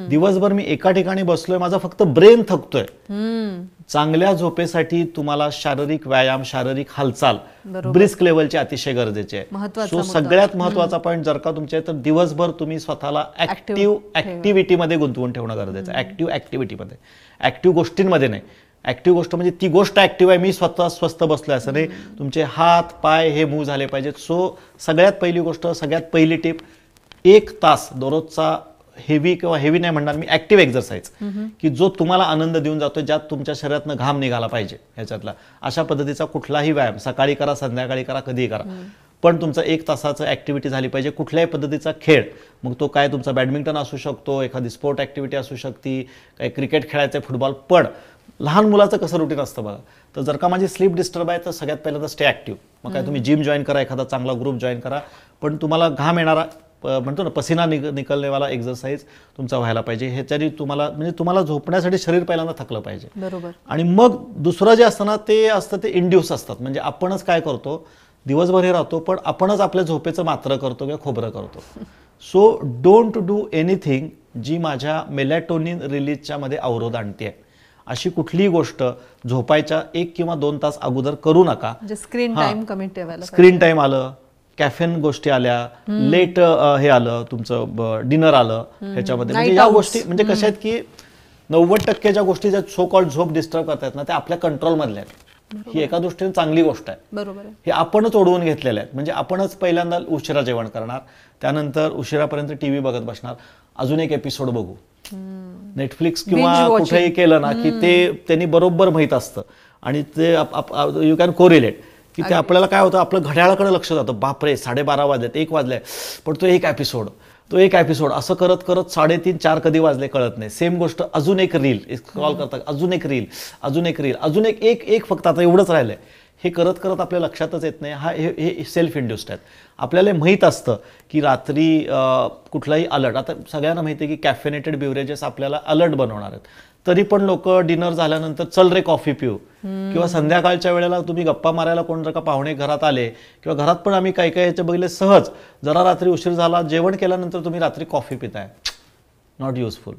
दिवसभर मी एका ठिकाणी बसलोय, माझा फक्त ब्रेन थकतोय. चांगल्या झोपेसाठी तुम्हाला शारीरिक व्यायाम, शारीरिक हालचाल ब्रिस्क लेवलची अतिशय गरजेची आहे. सो सगळ्यात महत्वाचा पॉईंट जर का तुमच्या, तर दिवसभर तुम्ही स्वतःला ऍक्टिव्हिटीमध्ये गुंतवून ठेवणं गरजेचं आहे. ऍक्टिव्हिटीमध्ये, ऍक्टिव्ह गोष्टींमध्ये नाही. ऍक्टिव्ह गोष्ट म्हणजे ती गोष्ट ऍक्टिव्ह आहे, मी स्वतः स्वस्थ बसलोय असं नाही. तुमचे हात पाय हे मूव्ह झाले पाहिजेत. सो सगळ्यात पहिली गोष्ट, सगळ्यात पहिली टिप, 1 तास दररोजचा हेवी किंवा हेवी नाही म्हणणार मी, ऍक्टिव्ह एक्झरसाइज, की जो तुम्हाला आनंद देऊन जातो, ज्यात तुमच्या शरीरातनं घाम निघाला पाहिजे ह्याच्यातला, अशा पद्धतीचा कुठलाही व्यायाम सकाळी करा, संध्याकाळी करा, कधीही करा, पण तुमचा 1 तासाचं ऍक्टिव्हिटी झाली पाहिजे. कुठल्याही पद्धतीचा खेळ, मग तो काय तुमचा बॅडमिंटन असू शकतो, एखादी स्पोर्ट ऍक्टिव्हिटी असू शकते, काही क्रिकेट खेळायचं, फुटबॉल. पण लहान मुलाचं कसं रुटीन असतं बघा, तर जर का माझी स्लीप डिस्टर्ब आहे तर सगळ्यात पहिल्यांदा स्टे ऍक्टिव्ह. मग काय तुम्ही जिम जॉईन करा, एखादा चांगला ग्रुप जॉईन करा, पण तुम्हाला घाम येणारा, म्हणतो ना पसीना निकलनेवाला एक्झरसाइज तुमचा व्हायला पाहिजे. ह्याच्याने तुम्हाला झोपण्यासाठी शरीर पहिल्यांदा थकलं पाहिजे. बरोबर. आणि मग दुसरं जे असतं ना, ते असतं ते इंड्यूस असतात. म्हणजे आपणच काय करतो, दिवसभर हे राहतो, पण आपणच आपल्या झोपेचं मात्र करतो किंवा खोबरं करतो. सो डोंट डू एनिथिंग जी माझ्या मेलॅटोनिन रिलीजच्या मध्ये अवरोध आणते. अशी कुठलीही गोष्ट झोपायच्या 1 किंवा 2 तास अगोदर करू नका. स्क्रीन टाइम कमी ठेवायला. स्क्रीन टाइम आलं, कॅफेन गोष्टी आल्या, लेट हे आलं, तुमचं डिनर आलं ह्याच्यामध्ये. म्हणजे या गोष्टी म्हणजे कशा आहेत की 90% ज्या गोष्टी ज्या सो कॉल्ड झोप डिस्टर्ब करतात ना, त्या आपल्या कंट्रोलमधल्या आहेत. ही एका दृष्टीने चांगली गोष्ट आहे. बरोबर. हे आपणच ओढवून घेतलेले आहेत. म्हणजे आपणच पहिल्यांदा उशिरा जेवण करणार, त्यानंतर उशिरापर्यंत टीव्ही बघत बसणार, अजून एक एपिसोड बघू. नेटफ्लिक्स किंवा कुठेही केलं ना की ते त्यांनी बरोबर माहित असतं, आणि ते यू कॅन कोरिलेट की ते आपल्याला काय होतं, आपलं घड्याळाकडे लक्ष जातं, बापरे 12:30 वाजलेत, 1 वाजले, पण तो एक एपिसोड असं करत करत 3:30 4 कधी वाजले कळत नाही. सेम गोष्ट, अजून एक रील स्क्रॉल करता, अजून एक रील, अजून एक फक्त आता एवढंच राहिलंय हे करत करत आपल्या लक्षातच येत नाही. हे सेल्फ इंड्युस्ड आहेत. आपल्याला माहीत असतं की रात्री कुठलाही अलर्ट, आता सगळ्यांना माहिती आहे की कॅफेनेटेड बिव्हरेजेस आपल्याला अलर्ट बनवणार आहेत, तरी पण लोक डिनर झाल्यानंतर चल रे कॉफी पिऊ, किंवा संध्याकाळच्या वेळेला तुम्ही गप्पा मारायला कोण जर का पाहुणे घरात आले, किंवा घरात पण आम्ही काही काही याचे बघितले, सहज जरा रात्री उशीर झाला, जेवण केल्यानंतर तुम्ही रात्री कॉफी पिताय, नॉट युजफुल.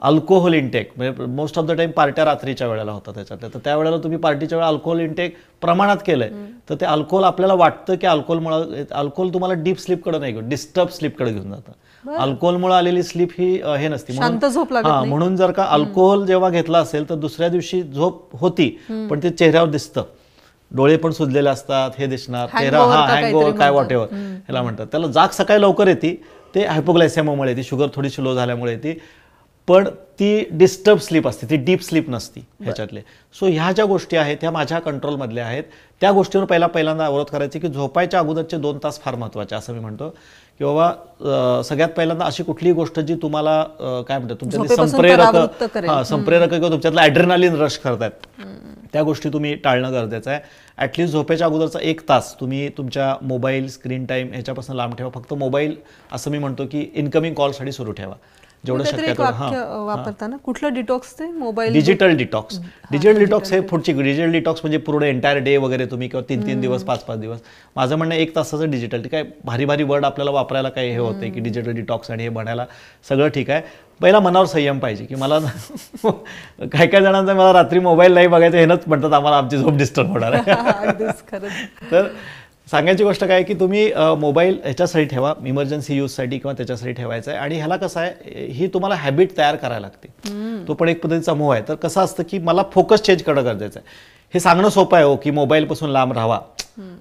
अल्कोहोल इंटेक म्हणजे मोस्ट ऑफ द टाइम पार्ट्या रात्रीच्या वेळेला होतात त्याच्यात, तर त्यावेळेला तुम्ही पार्टीच्या वेळेला अल्कोहोल इंटेक प्रमाणात केलंय, तर ते अल्कोहोल आपल्याला वाटतं की अल्कोहोलमुळे, अल्कोहोल तुम्हाला डीप स्लीपकडे नाही घेऊन डिस्टर्ब स्लीपकडे घेऊन जातं. अल्कोहोलमुळे आलेली स्लीप ही हे नसती. म्हणून जर का अल्कोहोल जेव्हा घेतला असेल तर दुसऱ्या दिवशी झोप होती, पण ते चेहऱ्यावर दिसतं, डोळे पण सुजलेले असतात, हे दिसणार चेहरा, हँगओव्हर काय वॉटेव्हर ह्याला म्हणतात. त्याला जाग सकाळी लवकर येते, ते हायपोग्लायसेमियामुळे येते, शुगर थोडीशी लो झाल्यामुळे येते, पण ती डिस्टर्ब स्लीप असते, ती डीप स्लीप नसती ह्याच्यातले. सो ह्या ज्या गोष्टी आहेत ह्या माझ्या कंट्रोलमधल्या आहेत. त्या गोष्टीवर पहिल्यांदा अवरोध करायची की झोपायच्या अगोदरचे 2 तास फार महत्त्वाचे, असं मी म्हणतो की बाबा सगळ्यात पहिल्यांदा अशी कुठलीही गोष्ट जी तुम्हाला काय म्हणतात तुमच्या संप्रेरक किंवा तुमच्यातला ॲड्रेनालिन रश करतायत, त्या गोष्टी तुम्ही टाळणं गरजेचं आहे. ॲटलिस्ट झोपेच्या अगोदरचा 1 तास तुम्ही तुमच्या मोबाईल स्क्रीन टाईम ह्याच्यापासून लांब ठेवा. फक्त मोबाईल असं मी म्हणतो की इनकमिंग कॉलसाठी सुरू ठेवा जेवढं शक्य करून. वापरताना कुठलं डिटॉक्स ते mobile digital detox. Digital detox हे पुढची डिजिटल डिटॉक्स म्हणजे पूर्ण एंटायर डे वगैरे तुम्ही, किंवा 3-3 दिवस 5-5 दिवस. माझं म्हणणं 1 तासाचं डिजिटल. ठीक आहे, भारी भारी वर्ड आपल्याला वापरायला काही हे होते की डिजिटल डिटॉक्स आणि हे म्हणायला सगळं ठीक आहे. पहिला मनावर संयम पाहिजे की मला काही काही जणांचं मला रात्री मोबाईल नाही बघायचं, हेच म्हणतात आम्हाला आमची झोप डिस्टर्ब होणार आहे. तर सांगायची गोष्ट काय की तुम्ही मोबाईल ह्याच्यासाठी ठेवा, इमर्जन्सी यूजसाठी किंवा त्याच्यासाठी ठेवायचं आहे. आणि ह्याला कसं आहे, ही तुम्हाला हॅबिट तयार करायला लागते. तो पण एक पद्धतीचा मोह आहे. तर कसं असतं की मला फोकस चेंज करणं गरजेचं आहे. हे सांगणं सोपं आहे हो की मोबाईलपासून लांब राहावा,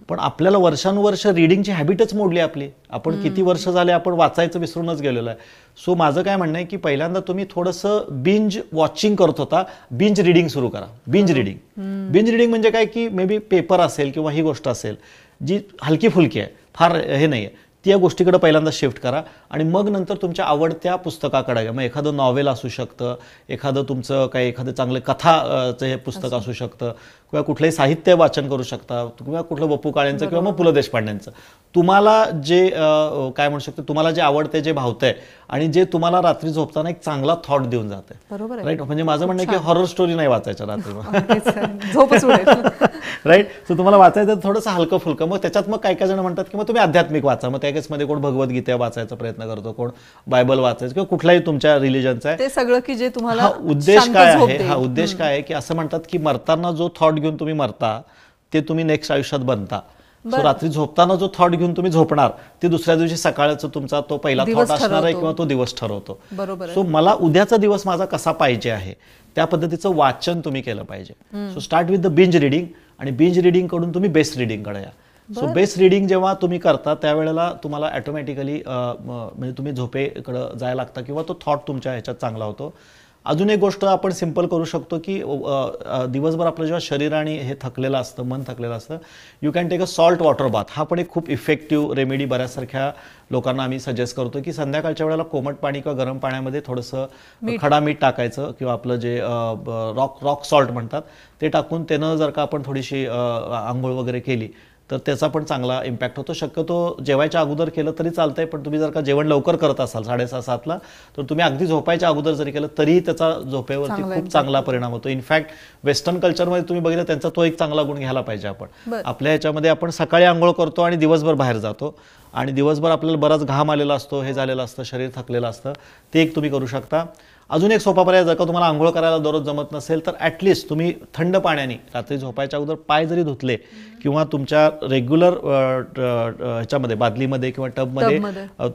पण आपल्याला वर्षानुवर्ष रीडिंगची हॅबिटच मोडली आपली. आपण किती वर्ष झाले आपण वाचायचं विसरूनच गेलेलो आहे. सो माझं काय म्हणणं आहे की पहिल्यांदा तुम्ही थोडंसं बिंज वॉचिंग करत होता, बिंज रिडिंग सुरू करा. बिंज रिडिंग म्हणजे काय की मे बी पेपर असेल किंवा ही गोष्ट असेल जी हलकी फुलकी आहे, फार हे नाही आहे, त्या गोष्टीकडे पहिल्यांदा शिफ्ट करा. आणि मग नंतर तुमच्या आवडत्या पुस्तकाकडे घ्या. मग एखादं नॉवेल असू शकतं, एखादं तुमचं काही एखादं चांगलं कथाचं हे पुस्तक असू शकतं, किंवा कुठलंही साहित्य वाचन करू शकता, किंवा कुठलं वपू काळेंचं किंवा मग पु ल देशपांडेंचं. तुम्हाला जे काय म्हणू शकतो, तुम्हाला जे आवडते, जे भावतंय, आणि जे तुम्हाला रात्री झोपताना एक चांगला थॉट देऊन जाते. राईट. म्हणजे माझं म्हणणं आहे की हॉरर स्टोरी नाही वाचायच्या रात्री, राईट. सो तुम्हाला वाचायचं थोडंसं हलकं फुलकं. मग त्याच्यात मग काही जण म्हणतात की मग तुम्ही आध्यात्मिक वाचा. मग त्या केसमध्ये कोण भगवद्गीता वाचायचा प्रयत्न करतो, कोण बायबल वाचायचं, किंवा कुठलाही तुमच्या रिलिजनचा आहे. ते सगळं की जे तुम्हाला उद्देश काय आहे, हा उद्देश काय आहे की असं म्हणतात की मरताना जो थॉट घेऊन तुम्ही मरता ते तुम्ही नेक्स्ट आयुष्यात बनता. सो रात्री झोपताना जो थॉट घेऊन तुम्ही झोपणार ते दुसऱ्या दिवशी सकाळचा तुमचा तो पहिला थॉट असणार आहे, किंवा तो दिवस ठरवतो. सो मला उद्याचा दिवस माझा कसा पाहिजे आहे त्या पद्धतीचं वाचन तुम्ही केलं पाहिजे. So start with the binge reading, आणि बिंज रिडिंग कडून तुम्ही बेस्ट रिडिंगकडे या. सो बेस्ट रिडिंग जेव्हा तुम्ही करता त्यावेळेला तुम्हाला ऑटोमॅटिकली म्हणजे तुम्ही झोपेकडं जायला लागता, किंवा तो थॉट तुमच्या ह्याच्यात चांगला होतो. अजून एक गोष्ट आपण सिंपल करू शकतो की दिवसभर आपलं जेव्हा शरीर आणि हे थकलेलं असतं, मन थकलेलं असतं, you can take a salt water bath. हा पण एक खूप इफेक्टिव्ह रेमेडी बऱ्याचसारख्या लोकांना आम्ही सजेस्ट करतो की संध्याकाळच्या वेळेला कोमट पाणी किंवा गरम पाण्यामध्ये थोडंसं खडा मीठ टाकायचं, किंवा आपलं जे रॉक सॉल्ट म्हणतात ते टाकून त्यानं जर का आपण थोडीशी आंघोळ वगैरे केली तर त्याचा पण चांगला इम्पॅक्ट होतो. शक्यतो जेवायच्या अगोदर केलं तरी चालतंय, पण तुम्ही जर का जेवण लवकर करत असाल 6:30-7ला, तर तुम्ही अगदी झोपायच्या अगोदर जरी केलं तरी त्याचा झोपेवरती खूप चांगला परिणाम होतो. इनफॅक्ट वेस्टर्न कल्चरमध्ये तुम्ही बघितलं त्यांचा तो एक चांगला गुण घ्यायला पाहिजे आपण. आपल्या ह्याच्यामध्ये आपण सकाळी आंघोळ करतो आणि दिवसभर बाहेर जातो, आणि दिवसभर आपल्याला बराच घाम आलेला असतो, हे झालेलं असतं, शरीर थकलेलं असतं, ते एक तुम्ही करू शकता. अजून एक सोपा पर्याय, जर का तुम्हाला आंघोळ करायला दररोज जमत नसेल तर ॲटलिस्ट तुम्ही थंड पाण्याने रात्री झोपायच्या अगोदर पाय जरी धुतले, किंवा तुमच्या रेग्युलर ह्याच्यामध्ये बादलीमध्ये किंवा टबमध्ये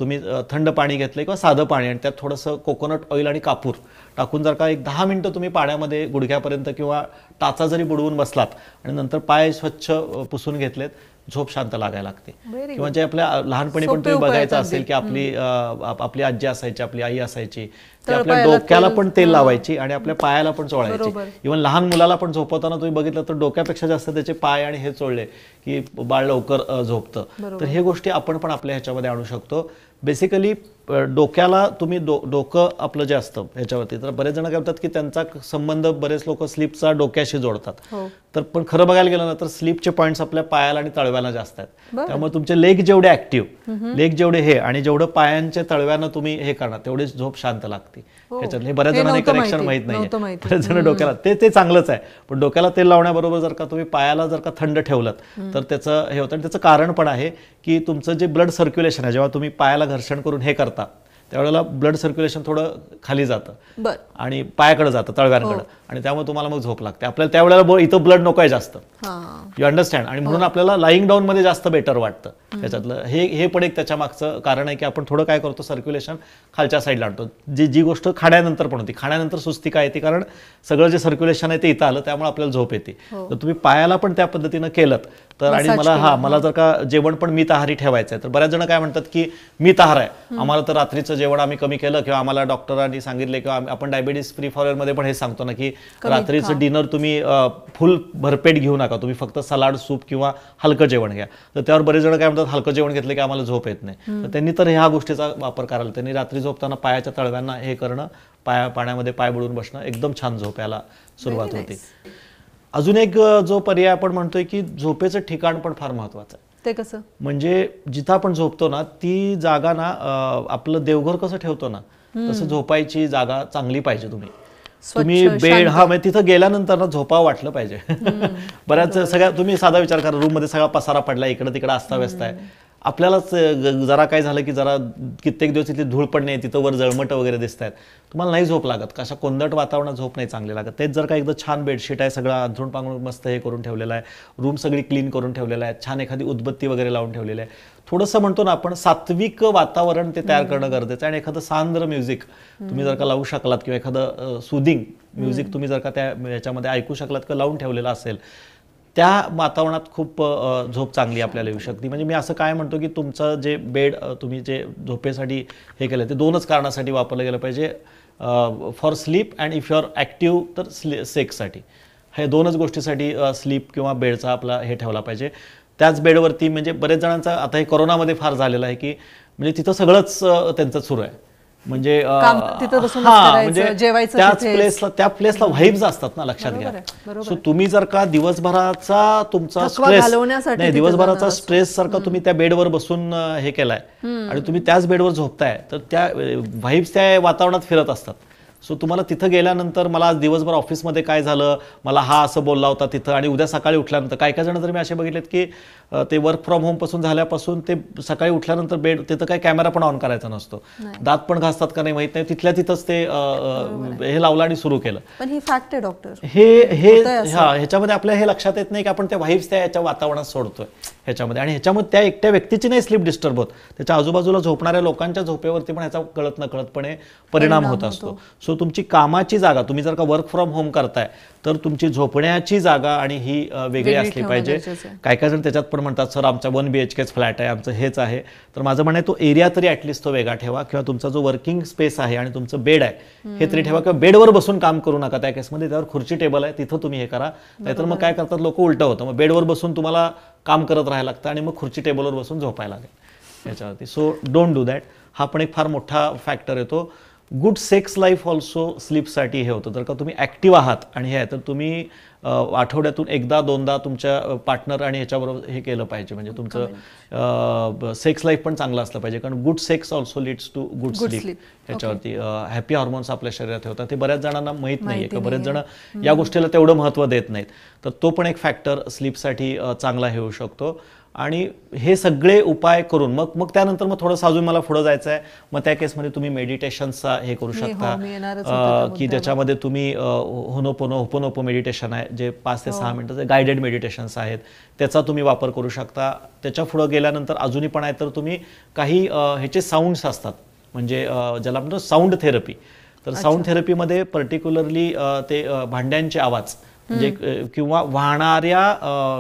तुम्ही थंड पाणी घेतलं किंवा साधं पाणी, आणि त्यात थोडंसं कोकोनट ऑइल आणि कापूर टाकून जर का एक 10 मिनिटं तुम्ही पाण्यामध्ये गुडघ्यापर्यंत किंवा टाचा जरी बुडवून बसलात आणि नंतर पाय स्वच्छ पुसून घेतलेत, झोप शांत लागायला लागते. किंवा जे आपल्या लहानपणी पण तुम्ही बघायचं असेल की आपली आजी असायची, आपली आई असायची, ती आपल्या डोक्याला पण तेल लावायची आणि आपल्या पायाला पण चोळायची. इव्हन लहान मुलाला पण झोपवताना तुम्ही बघितलं तर डोक्यापेक्षा जास्त त्याचे पाय आणि हे चोळले की बाळ लवकर झोपतं. तर हे गोष्टी आपण पण आपल्या ह्याच्यामध्ये आणू शकतो. बेसिकली डोक्याला तुम्ही डोकं आपलं जे असतं ह्याच्यावरती, तर बरेच जण काय म्हणतात की त्यांचा संबंध बरेच लोक स्लीपचा डोक्याशी जोडतात. हो. तर पण खरं बघायला गेलं ना तर स्लीपचे पॉईंट्स आपल्या पायाला आणि तळव्याला जास्त आहेत. त्यामुळे तुमचे लेग जेवढे ऍक्टिव्ह, लेग जेवढे हे आणि जेवढं पायांच्या तळव्यानं तुम्ही हे करणार तेवढीच झोप शांत लागते. ह्याच्यात हे बऱ्याच जणांना कनेक्शन माहित नाही. बरेच जण डोक्याला ते चांगलंच आहे, पण डोक्याला तेल लावण्याबरोबर जर का तुम्ही पायाला जर का थंड ठेवलं तर त्याचं हे होतं. आणि त्याचं कारण पण आहे की तुमचं जे ब्लड सर्क्युलेशन आहे, जेव्हा तुम्ही पायाला घर्षण करून हे करता त्यावेळेला ब्लड सर्क्युलेशन थोडं खाली जातं आणि पायाकडे जातं, तळव्यांकडे, आणि त्यामुळे तुम्हाला मग झोप लागते. आपल्याला त्यावेळेला इथं ब्लड नकोय जास्त, यू अंडरस्टँड. आणि म्हणून आपल्याला लाईंग डाऊन मध्ये जास्त बेटर वाटतं. त्याच्यातलं हे पण एक त्याच्या मागचं कारण आहे की आपण थोडं काय करतो, सर्क्युलेशन खालच्या साईडला आणतो. जी गोष्ट खाण्यानंतर पण होती. खाण्यानंतर सुस्ती काय येते, कारण सगळं जे सर्क्युलेशन आहे ते इथं आलं, त्यामुळे आपल्याला झोप येते. तर तुम्ही पायाला पण त्या पद्धतीनं केलं तर, आणि मला जर का जेवण पण मितआहारी ठेवायचं आहे, तर बऱ्याच जण काय म्हणतात की मितआहार आहे आम्हाला, तर रात्रीचं जेवण आम्ही कमी केलं, किंवा आम्हाला डॉक्टरांनी सांगितले, किंवा आपण डायबिटीस फ्री फॉरवर्ड मध्ये पण हे सांगतो ना की रात्रीचं डिनर तुम्ही फुल भरपेट घेऊ नका, तुम्ही फक्त सलाड, सूप किंवा हलकं जेवण घ्या. तर त्यावर बरेच जण काय म्हणतात हलकं जेवण घेतलं की आम्हाला झोप येत नाही. तर त्यांनी तर ह्या गोष्टीचा वापर करायला, त्यांनी रात्री झोपताना पायाच्या तळव्यांना हे करणं, पाण्यामध्ये पाय बुडवून बसणं, एकदम छान झोप यायला सुरुवात होते. अजून एक जो पर्याय आपण म्हणतोय की झोपेचं ठिकाण पण फार महत्वाचं आहे. ते कसं म्हणजे जिथं आपण झोपतो ना ती जागा ना, आपलं देवघर कसं ठेवतो ना तसं झोपायची जागा चांगली पाहिजे. तुम्ही बेड म्हणजे तिथं गेल्यानंतर ना झोपावं वाटलं पाहिजे. बऱ्याच सगळ्या तुम्ही साधा विचार करा, रूम मध्ये सगळा पसारा पडला, इकडे तिकडे अस्ताव्यस्त आहे, आपल्यालाच जरा काय झालं की जरा कित्येक दिवस तिथली धूळ पडणे, तिथं वर जळमट वगैरे दिसत आहेत, तुम्हाला नाही झोप लागत. कशा कोंदट वातावरणात झोप नाही चांगली लागत. तेच जर का एकदम छान बेडशीट आहे, सगळं अंथरूण पांघरूण मस्त हे करून ठेवलेलं आहे, रूम सगळी क्लीन करून ठेवलेलं आहे, छान एखादी उदबत्ती वगैरे लावून ठेवलेली आहे, थोडंसं म्हणतो ना आपण सात्विक वातावरण ते तयार करणं गरजेचं आहे. आणि एखादं सांद्र म्युझिक तुम्ही जर का लावू शकलात, किंवा एखादं सुदिंग म्युझिक तुम्ही जर का त्या ह्याच्यामध्ये ऐकू शकलात किंवा लावून ठेवलेलं असेल, त्या वातावरणात खूप झोप चांगली आपल्याला येऊ शकते. म्हणजे मी असं काय म्हणतो की तुमचं जे बेड तुम्ही जे झोपेसाठी हे केलं ते दोनच कारणासाठी वापरलं गेलं पाहिजे, for sleep and if you are active तर सेक्ससाठी. हे दोनच गोष्टीसाठी स्लीप किंवा बेडचा आपला हे ठेवला पाहिजे. त्याच बेडवरती म्हणजे बरेच जणांचा आता हे कोरोनामध्ये फार झालेलं आहे की म्हणजे तिथं सगळंच त्यांचं सुरू आहे. म्हणजे त्या प्लेसला व्हाईब्स असतात ना, लक्षात घ्या. सो तुम्ही जर का दिवसभराचा तुमचा स्ट्रेस जर का तुम्ही त्या बेडवर बसून हे केलाय आणि तुम्ही त्याच बेडवर झोपताय, तर त्या व्हाईब्स त्या वातावरणात फिरत असतात. सो तुम्हाला तिथं गेल्यानंतर मला आज दिवसभर ऑफिसमध्ये काय झालं, मला हा असं बोलला होता तिथं, आणि उद्या सकाळी उठल्यानंतर काय जण तर मी असे बघितलेत की ते वर्क फ्रॉम होम पासून झाल्यापासून ते सकाळी उठल्यानंतर बेड तिथं काय कॅमेरा पण ऑन करायचा नसतो, दात पण घासतात का नाही माहित नाही, तिथल्या तिथंच ते हे लावलं आणि सुरू केलं. पण ही फॅक्ट आहे डॉक्टर, ह्याच्यामध्ये आपल्या हे लक्षात येत नाही की आपण त्या व्हाईब्स त्या याच्या वातावरणात सोडतोय ह्याच्यामध्ये, आणि ह्याच्यामध्ये त्या एकट्या व्यक्तीची नाही स्लीप डिस्टर्ब होत, त्याच्या आजूबाजूला झोपणाऱ्या लोकांच्या झोपेवरती पण ह्याचा कळत नकळतपणे परिणाम होत असतो. सो तुमची कामाची जागा, तुम्ही जर का वर्क फ्रॉम होम करताय तर तुमची झोपण्याची जागा आणि ही वेगळी असली पाहिजे. काय जण त्याच्यात पण म्हणतात सर आमचा 1 BHK फ्लॅट आहे, आमचं हेच आहे, तर माझं म्हणणं आहे तो एरिया तरी ॲटलिस्ट तो वेगळा ठेवा, किंवा तुमचा जो वर्किंग स्पेस आहे आणि तुमचं बेड आहे हे तरी ठेवा, किंवा बेडवर बसून काम करू नका. त्या केसमध्ये त्यावर खुर्ची टेबल आहे तिथं तुम्ही हे करा. नाहीतर मग काय करतात लोक उलटं होतं, मग बेडवर बसून तुम्हाला काम करत राहायला लागतं आणि मग खुर्ची टेबलवर बसून झोपायला लागेल याच्यावरती. So don't do that. हा पण एक फार मोठा फॅक्टर येतो. गुड सेक्स लाईफ ऑल्सो स्लीपसाठी हे होतं. जर का तुम्ही ॲक्टिव्ह आहात आणि हे आहे तर तुम्ही आठवड्यातून एकदा दोनदा तुमच्या पार्टनर आणि ह्याच्याबरोबर हे केलं पाहिजे, म्हणजे तुमचं सेक्स लाईफ पण चांगलं असलं पाहिजे, कारण good sex also leads to good sleep. ह्याच्यावरती हॅपी हार्मोन्स आपल्या शरीरात होतात, ते बऱ्याच जणांना माहीत नाहीये, का बरेच जण या गोष्टीला तेवढं महत्त्व देत नाहीत. तर तो पण एक फॅक्टर स्लीपसाठी चांगला हे होऊ शकतो. आणि हे सगळे उपाय करून मग त्यानंतर मग थोडंसं अजून मला पुढं जायचं आहे, मग त्या केसमध्ये तुम्ही मेडिटेशनचा हे करू शकता की ज्याच्यामध्ये तुम्ही होपोनोपो मेडिटेशन आहे, जे 5 ते 6 मिनिटाचे गायडेड मेडिटेशन्स आहेत, त्याचा तुम्ही वापर करू शकता. त्याच्या पुढं गेल्यानंतर अजूनही पण आहे तर तुम्ही काही ह्याचे साऊंड्स असतात, म्हणजे ज्याला म्हणतो साऊंड थेरपी. तर साऊंड थेरपीमध्ये पर्टिक्युलरली ते भांड्यांचे आवाज म्हणजे किंवा वाहणाऱ्या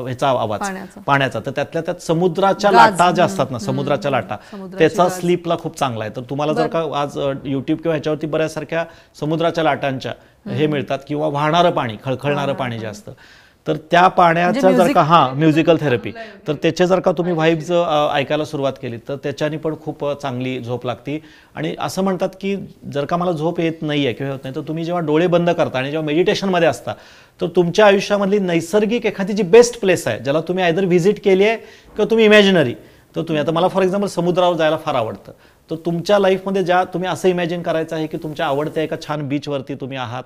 ह्याचा आवाज पाण्याचा, तर त्यातल्या त्यात समुद्राच्या लाटा ज्या असतात ना, समुद्राच्या लाटा, त्याचा स्लीपला खूप चांगला आहे. तर तुम्हाला जर का आज युट्यूब किंवा ह्याच्यावरती बऱ्याच सारख्या समुद्राच्या लाटांच्या हे मिळतात, किंवा वाहणारं पाणी, खळखळणारं पाणी जे असतं तर त्या पाण्याचा जर का music- म्युझिकल थेरपी, तर त्याचे जर का तुम्ही व्हाईब्स ऐकायला सुरुवात केली तर त्याच्याने पण खूप चांगली झोप लागते. आणि असं म्हणतात की जर का मला झोप येत नाही आहे किंवा होत नाही, तर तुम्ही जेव्हा डोळे बंद करता आणि जेव्हा मेडिटेशनमध्ये असता, तर तुमच्या आयुष्यामधली नैसर्गिक एखादी जी बेस्ट प्लेस आहे, ज्याला तुम्ही आयदर व्हिजिट केली आहे किंवा तुम्ही इमॅजिनरी, तर तुम्ही आता मला फॉर एक्झाम्पल समुद्रावर जायला फार आवडतं, तर तुमच्या लाईफमध्ये ज्या तुम्ही असं इमॅजिन करायचं आहे की तुमच्या आवडत्या एका छान बीचवरती तुम्ही आहात,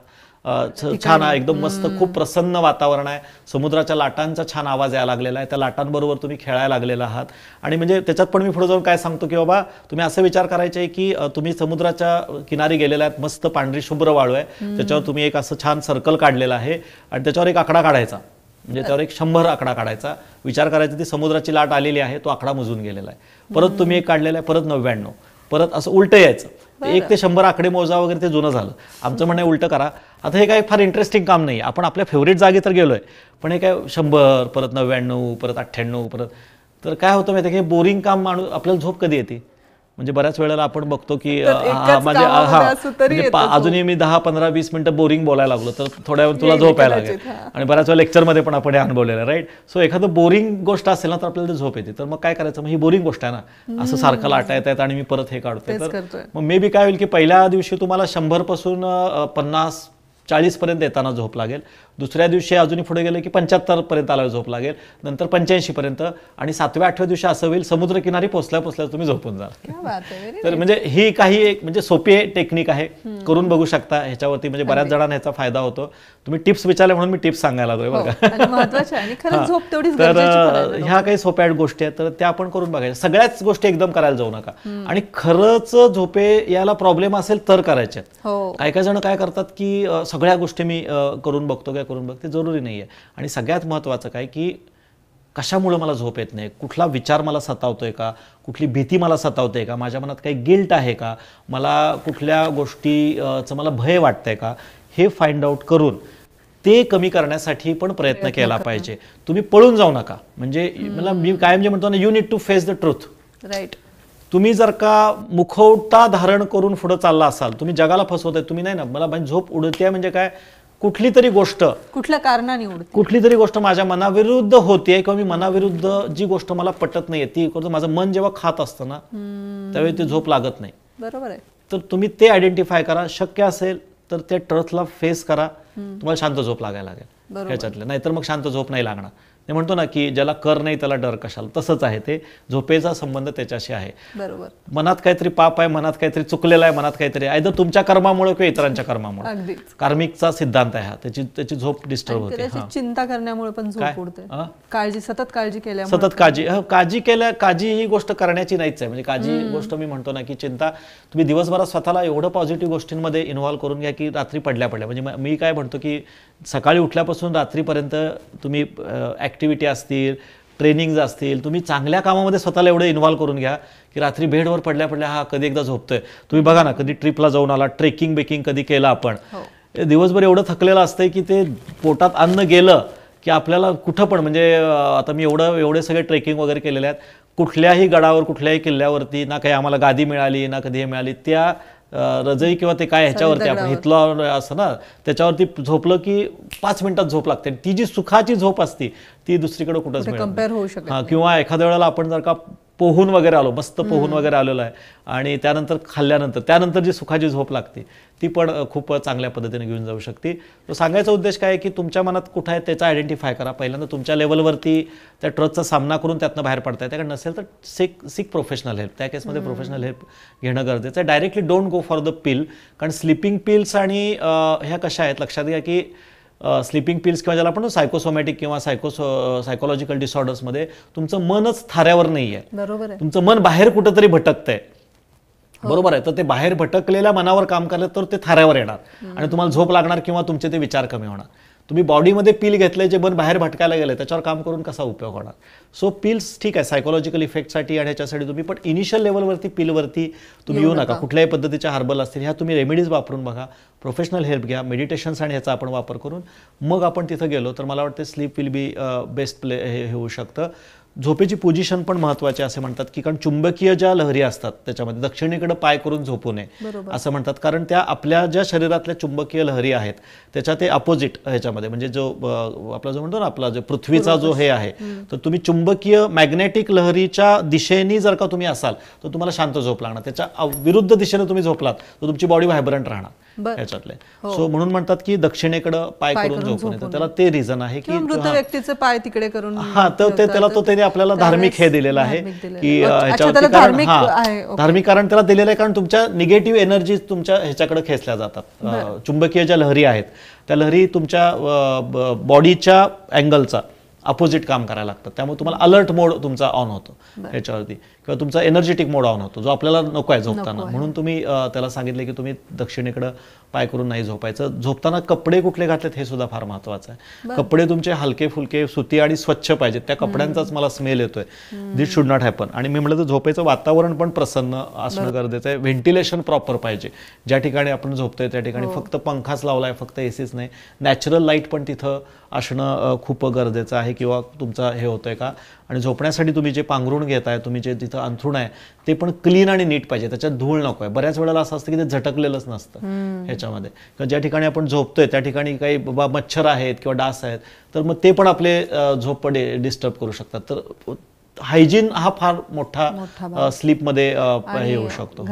छान एकदम मस्त खूप प्रसन्न वातावरण आहे, समुद्राच्या लाटांचा छान आवाज यायला लागलेला आहे, त्या लाटांबरोबर तुम्ही खेळायला लागलेला आहात. आणि म्हणजे त्याच्यात पण मी पुढे जाऊन काय सांगतो की बाबा तुम्ही असं विचार करायचे की तुम्ही समुद्राच्या किनारी गेलेला आहेत, मस्त पांढरी शुभ्र वाळू आहे, त्याच्यावर तुम्ही एक असं छान सर्कल काढलेलं आहे आणि त्याच्यावर एक आकडा काढायचा, म्हणजे त्यावर एक 100 आकडा काढायचा, विचार करायचा ती समुद्राची लाट आलेली आहे, तो आकडा मोजून गेलेला आहे, परत तुम्ही एक काढलेला आहे, परत 99, परत असं उलटं यायचं, 1 ते 100 आकडे मोजा वगैरे, ते जुनं झालं. आमचं म्हणणं उलटं करा. आता हे काय फार इंटरेस्टिंग काम नाही, आपण आपल्या फेवरेट जागी तर गेलोय, पण हे काय 100 परत 99 परत 98 परत, तर काय होतं माहिती आहे की बोरिंग काम, माणूस आपल्याला झोप कधी येते, म्हणजे बऱ्याच वेळेला आपण बघतो की अजूनही मी 10, 15, 20 मिनिटं बोरिंग बोलायला लागलो तर थोड्या वेळ तुला झोप यायला लागेल. आणि बऱ्याच वेळा लेक्चरमध्ये पण आपण हे अनुभवलेलं, राईट. सो एखादं बोरिंग गोष्ट असेल ना तर आपल्याला झोप येते, तर मग काय करायचं, मग ही बोरिंग गोष्ट आहे ना, असं सारखं लाटा येत आहेत आणि मी परत हे काढतोय, तर मग मे बी काय होईल की पहिल्या दिवशी तुम्हाला 100 पासून 50, 40 पर्यंत येताना झोप लागेल, दुसऱ्या दिवशी अजूनही पुढे गेलं की 75 पर्यंत आल्यावर झोप लागेल, नंतर 85 पर्यंत, आणि 7व्या 8व्या दिवशी असं होईल समुद्रकिनारी पोचल्या तुम्ही झोपून जाल. तर म्हणजे ही काही एक म्हणजे सोपी टेक्निक आहे, करून बघू शकता ह्याच्यावरती, म्हणजे बऱ्याच जणांना ह्याचा फायदा होतो. तुम्ही टिप्स विचारले म्हणून मी टिप्स सांगायला लागलोय बरं का. तर ह्या काही सोप्या गोष्टी आहेत, तर त्या आपण करून बघायच्या. सगळ्याच गोष्टी एकदम करायला जाऊ नका, आणि खरंच झोपे याला प्रॉब्लेम असेल तर करायचे. काही काही जण काय करतात की सगळ्या गोष्टी मी करून बघतो, काय करून बघते, जरुरी नाहीये. आणि सगळ्यात महत्त्वाचं काय की कशामुळे मला झोप येत नाही, कुठला विचार मला सतावतोय का, कुठली भीती मला सतावते का, माझ्या मनात काही गिल्ट आहे का, मला कुठल्या गोष्टीचं मला भय वाटतंय का, हे फाइंड आउट करून ते कमी करण्यासाठी पण प्रयत्न केला पाहिजे. तुम्ही पळून जाऊ नका, म्हणजे मला मी कायम जे म्हणतो ना, you need to face the truth, right. तुम्ही जर का मुखवटा धारण करून पुढे चालला असाल, तुम्ही जगाला फसवताय, तुम्ही नाही ना, मला झोप उडते म्हणजे काय, कुठली तरी गोष्ट कुठल्या कारणाने उडते, कुठली तरी गोष्ट माझ्या मनाविरुद्ध होते, किंवा मी मनाविरुद्ध जी गोष्ट मला पटत नाहीये ती माझं मन जेव्हा खात असतं ना, त्यावेळी ती झोप लागत नाही. बरोबर आहे. तर तुम्ही ते आयडेंटिफाय करा, शक्य असेल तर त्या ट्रथला फेस करा, तुम्हाला शांत झोप लागायला लागेल ह्याच्यातले, नाहीतर मग शांत झोप नाही लागणार. ते म्हणतो ना की ज्याला कर नाही त्याला डर कशाला, तसंच आहे ते, झोपेचा संबंध त्याच्याशी आहे. बरोबर. मनात काहीतरी पाप आहे, मनात काहीतरी चुकलेलं आहे, मनात काहीतरी आयदर तुमच्या कर्मामुळे किंवा इतरांच्या कर्मामुळे, कार्मिकचा सिद्धांत आहे हा, त्याची झोप डिस्टर्ब होते. चिंता करण्यामुळे पण झोप उडते, काळजी, सतत काळजी केल्यामुळे, सतत काळजी ही गोष्ट करण्याची नाहीच आहे. म्हणजे काळजी गोष्ट मी म्हणतो ना की चिंता, तुम्ही दिवसभरात स्वतःला एवढं पॉझिटिव्ह गोष्टींमध्ये इन्व्हॉल्व्ह करून घ्या की रात्री पडल्या, म्हणजे मी काय म्हणतो की सकाळी उठल्यापासून रात्रीपर्यंत तुम्ही ॲक्टिव्हिटी असतील, ट्रेनिंग्ज असतील, तुम्ही चांगल्या कामामध्ये स्वतःला एवढं इन्व्हॉल्व करून घ्या की रात्री बेडवर पडल्या हा कधी एकदा झोपतोय. तुम्ही बघा ना, कधी ट्रिपला जाऊन आला, ट्रेकिंग बेकिंग कधी केलं आपण, दिवसभर एवढं थकलेलं असतंय की ते पोटात अन्न गेलं की आपल्याला कुठं पण, म्हणजे आता मी एवढे सगळे ट्रेकिंग वगैरे केलेले आहेत, कुठल्याही गडावर, कुठल्याही किल्ल्यावरती ना काही आम्हाला गादी मिळाली ना कधी हे मिळाली, त्या रजई किंवा ते काय ह्याच्यावरती आपण हितलं असं ना, त्याच्यावरती झोपलं की 5 मिनिटात झोप लागते. ती जी सुखाची झोप असते ती दुसरीकडे कुठंच कम्पेअर होऊ शकत. किंवा एखाद्या वेळेला आपण जर का पोहून वगैरे आलो, मस्त पोहून वगैरे आलेलो आहे, आणि त्यानंतर खाल्ल्यानंतर त्यानंतर जी सुखाची झोप लागते ती पण खूप चांगल्या पद्धतीने घेऊन जाऊ शकते. तो सांगायचा उद्देश काय आहे की तुमच्या मनात कुठं आहे त्याचा आयडेंटिफाय करा. पहिल्यांदा तुमच्या लेवलवरती त्या ट्रथचा सामना करून त्यातनं बाहेर पडता येते, कारण नसेल तर सीक प्रोफेशनल हेल्प. त्या केसमध्ये प्रोफेशनल हेल्प घेणं गरजेचं आहे. Directly don't go for the पिल, कारण स्लिपिंग पिल्स आणि ह्या कशा आहेत लक्षात घ्या की स्लिपिंग पिल्स किंवा ज्याला आपण सायकोसोमॅटिक किंवा सायकोलॉजिकल डिसऑर्डर्समध्ये तुमचं मनच थाऱ्यावर नाही आहे. बरोबर आहे. तुमचं मन बाहेर कुठंतरी भटकतंय. बरोबर आहे. तर ते बाहेर भटकलेल्या मनावर काम केलं तर ते थाऱ्यावर येणार आणि तुम्हाला झोप लागणार किंवा तुमचे ते विचार कमी होणार. तुम्ही बॉडीमध्ये पिल घेतले, जे मन बाहेर भटकायला गेले, त्याच्यावर काम करून कसा उपयोग होणार. सो पिल्स ठीक आहे सायकोलॉजिकल इफेक्टसाठी आणि ह्याच्यासाठी तुम्ही, पण इनिशियल लेवलवरती पिलवरती तुम्ही येऊ नका. कुठल्याही पद्धतीच्या हर्बल असतील ह्या तुम्ही रेमेडीज वापरून बघा, प्रोफेशनल हेल्प घ्या, मेडिटेशन्स आणि ह्याचा आपण वापर करून मग आपण तिथं गेलो तर मला वाटतं स्लीप विल बी बेस्ट हे होऊ शकतं. झोपेची पोझिशन पण महत्त्वाची असे म्हणतात की कारण चुंबकीय ज्या लहरी असतात त्याच्यामध्ये दक्षिणेकडे पाय करून झोपू नये असं म्हणतात कारण त्या आपल्या ज्या शरीरातल्या चुंबकीय लहरी आहेत त्याच्या ते अपोजिट ह्याच्यामध्ये म्हणजे जो आपला जो म्हणतो ना आपला जो पृथ्वीचा जो हे आहे तर तुम्ही चुंबकीय मॅग्नेटिक लहरीच्या दिशेने जर का तुम्ही असाल तर तुम्हाला शांत झोप लागणार त्याच्या विरुद्ध दिशेने तुम्ही झोपलात तर तुमची बॉडी व्हायब्रंट राहणार ह्याच्यातले सो म्हणून म्हणतात की दक्षिणेकडे पाय करून झोपू नये तर त्याला ते रिझन आहे की मृत व्यक्तीचे पाय तिकडे करून तर त्याला तो त्याने आपल्याला धार्मिक हे दिलेलं आहे की ह्याच्यावरती धार्मिक कारण त्याला दिलेलं आहे कारण तुमच्या निगेटिव्ह एनर्जी तुमच्या ह्याच्याकडे खेचल्या जातात चुंबकीय ज्या लहरी आहेत त्या लहरी तुमच्या बॉडीच्या अँगलचा अपोजिट काम करायला लागतात त्यामुळे तुम्हाला अलर्ट मोड तुमचा ऑन होतो ह्याच्यावरती किंवा तुमचा एनर्जेटिक मोड ऑन होतो जो आपल्याला नको आहे झोपताना म्हणून तुम्ही त्याला सांगितले की तुम्ही दक्षिणेकडे पाय करून नाही झोपायचं झोपताना कपडे कुठले घातलेत हे सुद्धा फार महत्त्वाचं आहे कपडे तुमचे हलके फुलके सुती आणि स्वच्छ पाहिजेत त्या कपड्यांचाच मला स्मेल येतोय दिस शुड नॉट हॅपन आणि मी म्हटलं तर झोपेचं वातावरण पण प्रसन्न असणं गरजेचं आहे व्हेंटिलेशन प्रॉपर पाहिजे ज्या ठिकाणी आपण झोपतोय त्या ठिकाणी फक्त पंखाच लावलाय फक्त एसीच नाही नॅचरल लाईट पण तिथं असणं खूप गरजेचं आहे किंवा तुमचा हे होतंय का आणि झोपण्यासाठी तुम्ही जे पांघरूण घेताय तुम्ही जे तिथं अंथरूण आहे ते पण क्लीन आणि नीट पाहिजे त्याच्यात धूळ नको आहे बऱ्याच वेळेला असं असतं की ते झटकलेलंच नसतं ह्याच्यामध्ये किंवा ज्या ठिकाणी आपण झोपतोय त्या ठिकाणी काही बाबा मच्छर आहेत किंवा डास आहेत तर मग ते पण आपले झोप डिस्टर्ब करू शकतात तर हायजीन हा फार मोठा स्लीपमध्ये हे होऊ शकतो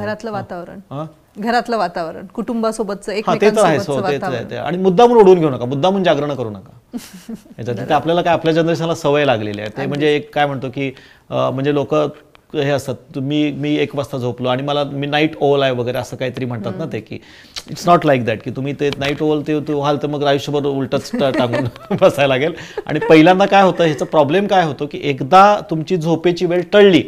घरातलं वातावरण कुटुंबासोबतचं ते तर आहे आणि मुद्दामून ओढून घेऊ नका मुद्दामून जागरण करू नका याच्यात आपल्याला काय आपल्या जनरेशनला सवय लागलेली आहे ते म्हणजे एक काय म्हणतो की म्हणजे लोक हे असतात मी 1 वाजता झोपलो आणि मी नाईट ओव्हल आहे वगैरे असं काहीतरी म्हणतात ना ते की इट्स नॉट लाईक दॅट की तुम्ही ते नाईट ओव्हल ते व्हाल तर मग आयुष्यभर उलटच टाकून बसायला लागेल आणि पहिल्यांदा काय होतं ह्याचा प्रॉब्लेम काय होतो की एकदा तुमची झोपेची वेळ टळली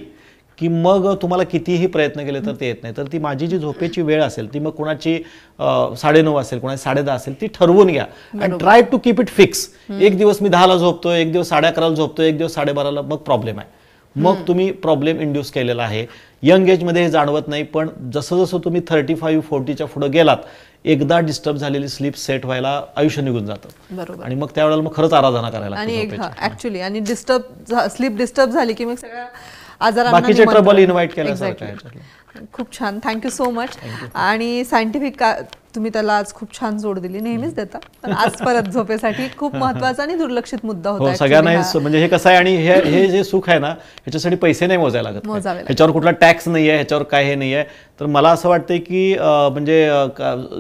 की मग तुम्हाला कितीही प्रयत्न केले तर ते येत नाही तर ती माझी जी झोपेची वेळ असेल ती मग कोणाची 9:30 असेल कोणाची 10:30 असेल ती ठरवून घ्या and try to keep it fix एक दिवस मी 10ला झोपतोय एक दिवस 11:30ला झोपतोय एक दिवस 12:30ला मग प्रॉब्लेम आहे मग तुम्ही प्रॉब्लेम इंड्यूस केलेला आहे यंग एजमध्ये हे जाणवत नाही पण जसं जसं तुम्ही 35-40च्या पुढे गेलात एकदा डिस्टर्ब झालेली स्लीप सेट व्हायला आयुष्य निघून जातं आणि मग त्यावेळेला मग खरंच आराधना करायला ऍक्च्युअली आणि स्लीप डिस्टर्ब झाली की मग सगळ्या बाकीचे ट्रबल इन्व्हाइट केल्यासारखं आहे खूप छान थँक्यू सो मच आणि सायंटिफिक तुम्ही त्याला आज खूप छान जोड दिली नेहमीच देता पण आज परत झोपेसाठी खूप महत्त्वाचा आणि दुर्लक्षित मुद्दा होता सगळ्यांना म्हणजे हे कसं आहे आणि हे जे सुख आहे ना ह्याच्यासाठी पैसे नाही मोजायला लागत ह्याच्यावर कुठला टॅक्स नाही आहे ह्याच्यावर काय हे नाही आहे तर मला असं वाटतंय की म्हणजे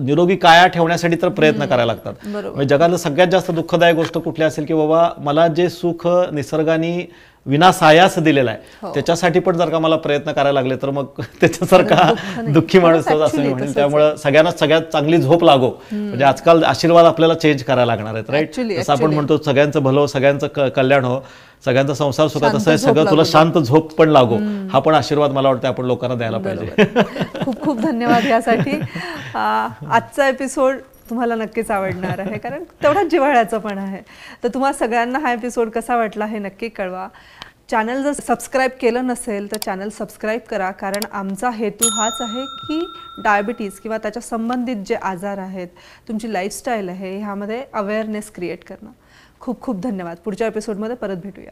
निरोगी काया ठेवण्यासाठी तर प्रयत्न करायला लागतात म्हणजे जगातलं सगळ्यात जास्त दुःखदायक गोष्ट कुठली असेल की बाबा मला जे सुख निसर्गाने विनासायास दिलेला आहे त्याच्यासाठी पण जर का मला प्रयत्न करायला लागले तर मग त्याच्यासारखा दुःखी माणूस असं मी म्हणेल त्यामुळे सगळ्यांना सगळ्यात चांगली झोप लागो म्हणजे आजकाल आशीर्वाद आपल्याला चेंज करायला लागणार आहेत राईट असं आपण म्हणतो सगळ्यांचं भलं सगळ्यांचं कल्याण हो सगळ्यांचा संसार सुखात असं आहे सगळं तुला शांत झोप पण लागो हा पण आशीर्वाद मला वाटतं आपण लोकांना द्यायला पाहिजे खूप खूप धन्यवाद यासाठी आजचा एपिसोड तुम्हाला नक्कीच आवडणार आहे कारण तेवढाच जिव्हाळ्याचं पण आहे तर तुम्हाला सगळ्यांना हा एपिसोड कसा वाटला हे नक्की कळवा चॅनल जर सबस्क्राईब केलं नसेल तर चॅनल सबस्क्राईब करा कारण आमचा हेतू हाच आहे की डायबिटीज किंवा त्याच्या संबंधित जे आजार आहेत तुमची लाईफस्टाईल आहे ह्यामध्ये अवेअरनेस क्रिएट करणं खूप खूप धन्यवाद पुढच्या एपिसोडमध्ये परत भेटूया